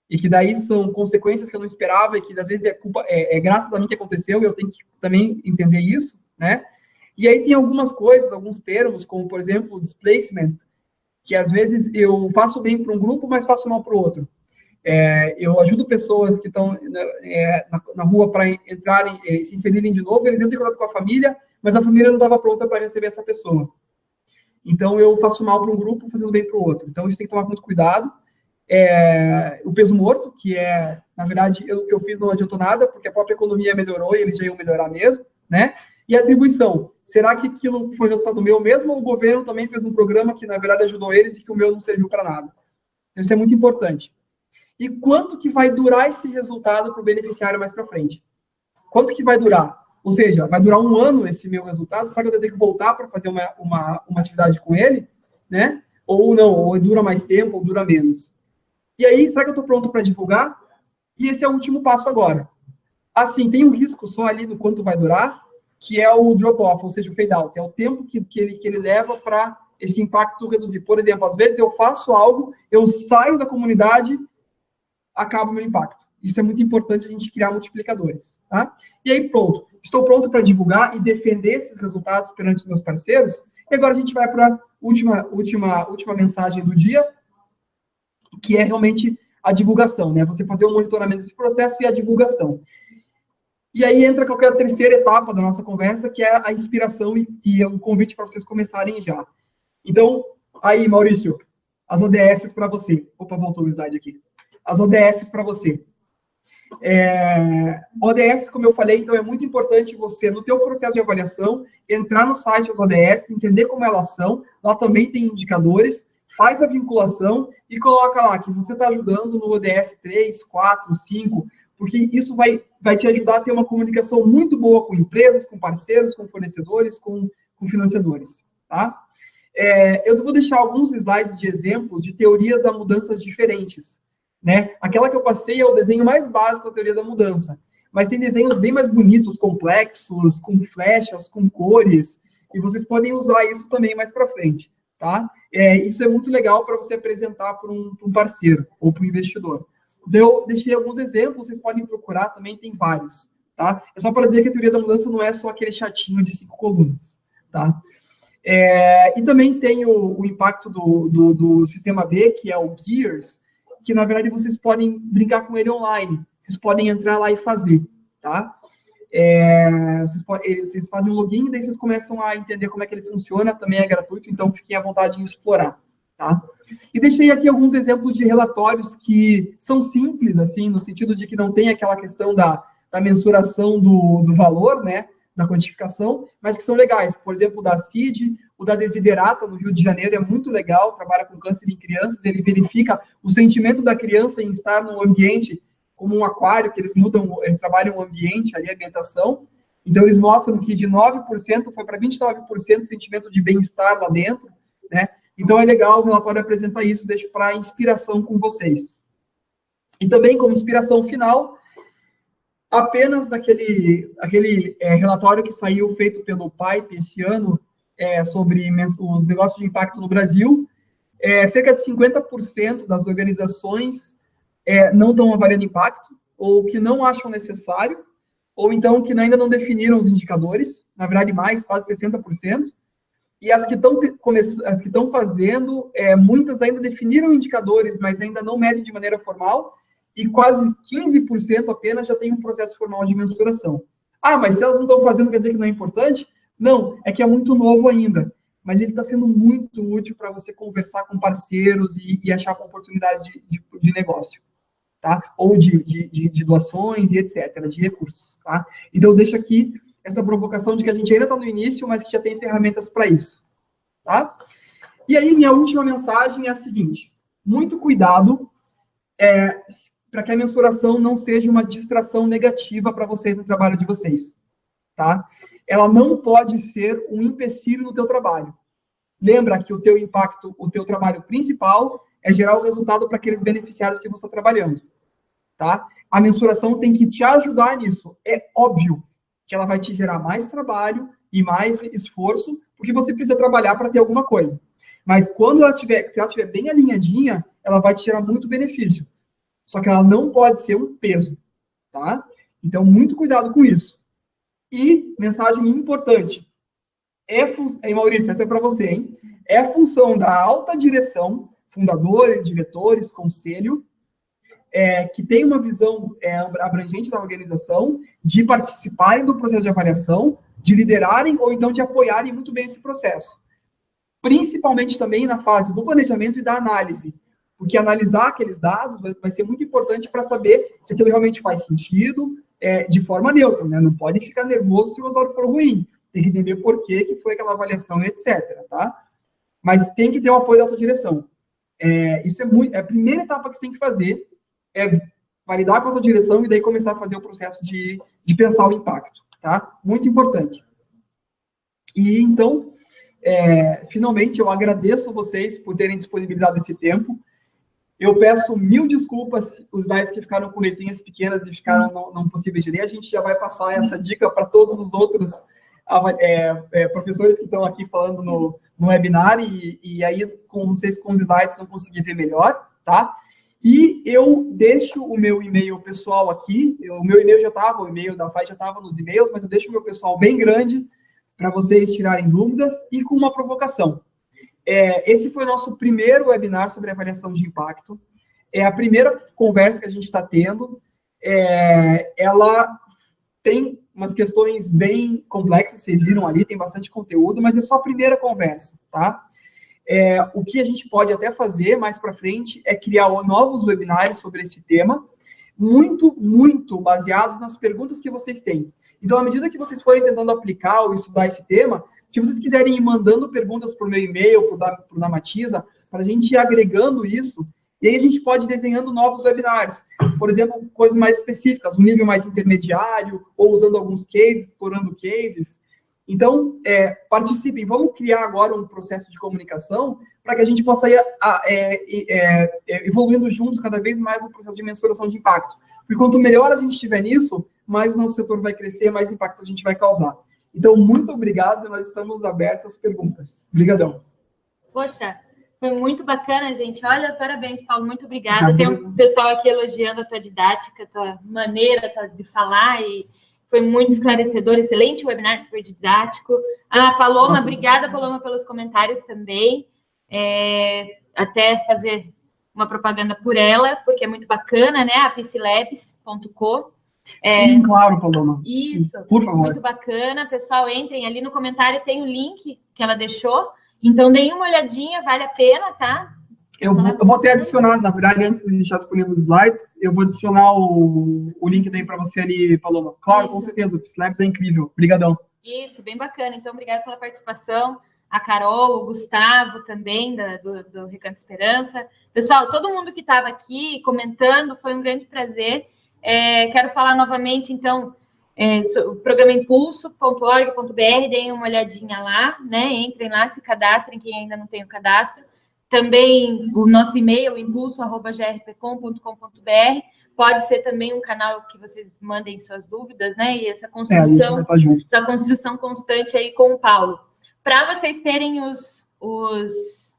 e que daí são consequências que eu não esperava, e que às vezes é graças a mim que aconteceu, e eu tenho que também entender isso, né? E aí tem algumas coisas, alguns termos, como, por exemplo, displacement, que às vezes eu faço bem para um grupo, mas faço mal para o outro. Eu ajudo pessoas que estão na rua para entrarem, se inserirem de novo, eles entram em contato com a família, mas a família não estava pronta para receber essa pessoa. Então, eu faço mal para um grupo, fazendo bem para o outro. Então, isso tem que tomar muito cuidado. O peso morto, que na verdade, o que eu fiz não adiantou nada, porque a própria economia melhorou e eles já iam melhorar mesmo, né? E a atribuição. Será que aquilo foi resultado meu mesmo ou o governo também fez um programa que, na verdade, ajudou eles e que o meu não serviu para nada? Isso é muito importante. E quanto que vai durar esse resultado para o beneficiário mais para frente? Quanto que vai durar? Ou seja, vai durar 1 ano esse meu resultado? Será que eu tenho que voltar para fazer uma atividade com ele? Né? Ou não? Ou dura mais tempo, ou dura menos? E aí, será que eu estou pronto para divulgar? E esse é o último passo agora. Assim, tem um risco só ali do quanto vai durar, que é o drop-off, ou seja, o fade-out. É o tempo que ele leva para esse impacto reduzir. Por exemplo, às vezes eu faço algo, eu saio da comunidade, acaba o meu impacto. Isso é muito importante a gente criar multiplicadores. Tá? E aí, pronto. Estou pronto para divulgar e defender esses resultados perante os meus parceiros. E agora a gente vai para a última mensagem do dia, que é realmente a divulgação, né? Você fazer o monitoramento desse processo e a divulgação. E aí entra qualquer terceira etapa da nossa conversa, que é a inspiração e o convite para vocês começarem já. Então, aí, Maurício, as ODS para você. Opa, voltou o slide aqui. As ODS para você. ODS, como eu falei, então é muito importante você, no teu processo de avaliação, entrar no site das ODS, entender como elas são, lá também tem indicadores, faz a vinculação e coloca lá que você está ajudando no ODS 3, 4, 5, porque isso vai te ajudar a ter uma comunicação muito boa com empresas, com parceiros, com fornecedores, com financiadores, tá? Eu vou deixar alguns slides de exemplos de teorias da mudança diferentes, né? Aquela que eu passei é o desenho mais básico da teoria da mudança, mas tem desenhos bem mais bonitos, complexos, com flechas, com cores, e vocês podem usar isso também mais para frente, tá? Isso é muito legal para você apresentar para um parceiro ou para um investidor. Eu deixei alguns exemplos, vocês podem procurar, também tem vários, tá? É só para dizer que a teoria da mudança não é só aquele chatinho de 5 colunas, tá? E também tem o impacto do sistema B, que é o Gears, que, na verdade, vocês podem brincar com ele online. Vocês podem entrar lá e fazer, tá? Vocês fazem um login, daí vocês começam a entender como é que ele funciona, também é gratuito, então fiquem à vontade em explorar, tá? E deixei aqui alguns exemplos de relatórios que são simples, assim, no sentido de que não tem aquela questão da mensuração do valor, né, da quantificação, mas que são legais. Por exemplo, o da CID, o da Desiderata, no Rio de Janeiro, é muito legal, trabalha com câncer em crianças, ele verifica o sentimento da criança em estar num ambiente como um aquário, que eles trabalham o ambiente, ali, a ambientação. Então, eles mostram que de 9% foi para 29% o sentimento de bem-estar lá dentro, né? Então, é legal o relatório apresentar isso, deixo para inspiração com vocês. E também, como inspiração final, apenas aquele relatório que saiu feito pelo PAIP esse ano sobre os negócios de impacto no Brasil, cerca de 50% das organizações não estão avaliando impacto, ou que não acham necessário, ou então que ainda não definiram os indicadores, na verdade mais, quase 60%, e as que estão fazendo, muitas ainda definiram indicadores, mas ainda não medem de maneira formal, e quase 15% apenas já tem um processo formal de mensuração. Ah, mas se elas não estão fazendo, quer dizer que não é importante? Não, é que é muito novo ainda, mas ele está sendo muito útil para você conversar com parceiros e achar oportunidades de negócio, tá? Ou de doações e etc., de recursos, tá? Então, eu deixo aqui essa provocação de que a gente ainda está no início, mas que já tem ferramentas para isso, tá? E aí, minha última mensagem é a seguinte: muito cuidado para que a mensuração não seja uma distração negativa para vocês no trabalho de vocês, tá? Ela não pode ser um empecilho no teu trabalho. Lembra que o teu impacto, o teu trabalho principal é gerar o resultado para aqueles beneficiários que você está trabalhando, tá? A mensuração tem que te ajudar nisso. É óbvio que ela vai te gerar mais trabalho e mais esforço, porque você precisa trabalhar para ter alguma coisa. Mas quando se ela estiver bem alinhadinha, ela vai te gerar muito benefício. Só que ela não pode ser um peso, tá? Então, muito cuidado com isso. E, mensagem importante, Maurício, essa é para você, hein? É função da alta direção, fundadores, diretores, conselho, que tem uma visão abrangente da organização, de participarem do processo de avaliação, de liderarem ou então de apoiarem muito bem esse processo. Principalmente também na fase do planejamento e da análise, porque analisar aqueles dados vai ser muito importante para saber se aquilo realmente faz sentido, de forma neutra, né? Não pode ficar nervoso se o resultado for ruim. Tem que entender por que foi aquela avaliação, etc., tá? Mas tem que ter o apoio da alta direção. Isso é a primeira etapa que você tem que fazer, validar com a alta direção e daí começar a fazer o processo de pensar o impacto, tá? Muito importante. E, então, finalmente, eu agradeço vocês por terem disponibilizado esse tempo. Eu peço 1000 desculpas, os slides que ficaram com letrinhas pequenas e ficaram não possíveis de ler. A gente já vai passar essa dica para todos os outros professores que estão aqui falando no webinar, e aí com vocês, com os slides, vão conseguir ver melhor, tá? E eu deixo o meu e-mail pessoal aqui. O meu e-mail o e-mail da FAI já estava nos e-mails, mas eu deixo o meu pessoal bem grande para vocês tirarem dúvidas e com uma provocação. Esse foi o nosso primeiro webinar sobre avaliação de impacto. É a primeira conversa que a gente está tendo. Ela tem umas questões bem complexas, vocês viram ali, tem bastante conteúdo, mas é só a primeira conversa, tá? O que a gente pode até fazer mais para frente é criar novos webinários sobre esse tema, muito, muito baseados nas perguntas que vocês têm. Então, à medida que vocês forem tentando aplicar ou estudar esse tema, se vocês quiserem ir mandando perguntas por meu e-mail, por da Matisa, para a gente ir agregando isso, e aí a gente pode ir desenhando novos webinários. Por exemplo, coisas mais específicas, um nível mais intermediário, ou usando alguns cases, explorando cases. Então, participem. Vamos criar agora um processo de comunicação para que a gente possa ir evoluindo juntos cada vez mais no processo de mensuração de impacto. Porque quanto melhor a gente estiver nisso, mais o nosso setor vai crescer, mais impacto a gente vai causar. Então, muito obrigado, nós estamos abertos às perguntas. Obrigadão. Poxa, foi muito bacana, gente. Olha, parabéns, Paulo, muito obrigada. Tem um pessoal aqui elogiando a tua didática, a tua maneira de falar, e foi muito esclarecedor, excelente webinar, super didático. A Paloma, obrigada, Paloma, pelos comentários também. Até fazer uma propaganda por ela, porque é muito bacana, né? A pclabs.co. Sim, claro, Paloma. Isso, sim, por favor. Muito bacana. Pessoal, entrem ali no comentário, tem o link que ela deixou. Então, deem uma olhadinha, vale a pena, tá? Eu vou até adicionar, na verdade, antes de deixar disponível os slides, eu vou adicionar o link daí para você ali, Paloma. Claro, com certeza, o PCLabs é incrível. Obrigadão. Isso, bem bacana. Então, obrigada pela participação. A Carol, o Gustavo também, do Recanto Esperança. Pessoal, todo mundo que estava aqui comentando, foi um grande prazer. Quero falar novamente, então, o programa impulso.org.br, deem uma olhadinha lá, né? Entrem lá, se cadastrem, quem ainda não tem o cadastro. Também o nosso e-mail, impulso@grpcom.com.br, pode ser também um canal que vocês mandem suas dúvidas, né? E essa a gente vai estar junto. essa construção constante aí com o Paulo. Para vocês terem os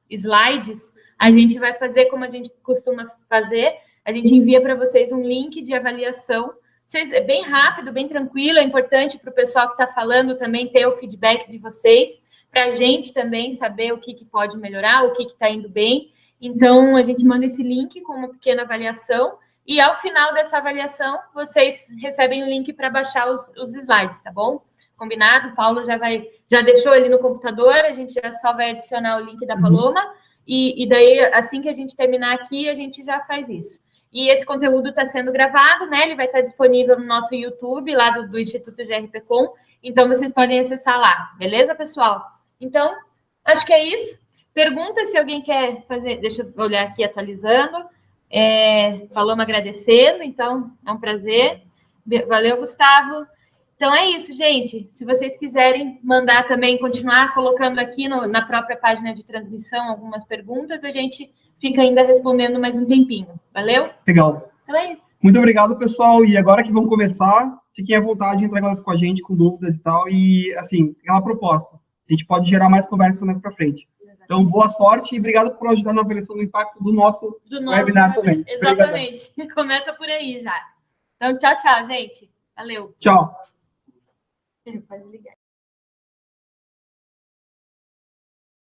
slides, a gente vai fazer como a gente costuma fazer, a gente envia para vocês um link de avaliação. É bem rápido, bem tranquilo, é importante para o pessoal que está falando também ter o feedback de vocês, para a gente também saber o que pode melhorar, o que está indo bem. Então, a gente manda esse link com uma pequena avaliação e, ao final dessa avaliação, vocês recebem o link para baixar os slides, tá bom? Combinado? O Paulo já deixou ali no computador, a gente já só vai adicionar o link da Paloma e daí, assim que a gente terminar aqui, a gente já faz isso. E esse conteúdo está sendo gravado, né? Ele vai estar disponível no nosso YouTube, lá do Instituto GRPcom. Então, vocês podem acessar lá. Beleza, pessoal? Então, acho que é isso. Pergunta se alguém quer fazer... Deixa eu olhar aqui, atualizando. Paloma agradecendo. Então, é um prazer. Valeu, Gustavo. Então, é isso, gente. Se vocês quiserem mandar também, continuar colocando aqui na própria página de transmissão algumas perguntas, a gente fica ainda respondendo mais um tempinho. Valeu? Legal. Então é isso. Muito obrigado, pessoal. E agora que vamos começar, fiquem à vontade de entrar em contato com a gente, com dúvidas e tal. E, assim, é uma proposta. A gente pode gerar mais conversa mais para frente. Então, boa sorte e obrigado por ajudar na avaliação do impacto do nosso webinar também. Exatamente. Obrigado. Começa por aí já. Então, tchau, tchau, gente. Valeu. Tchau. Pode ligar.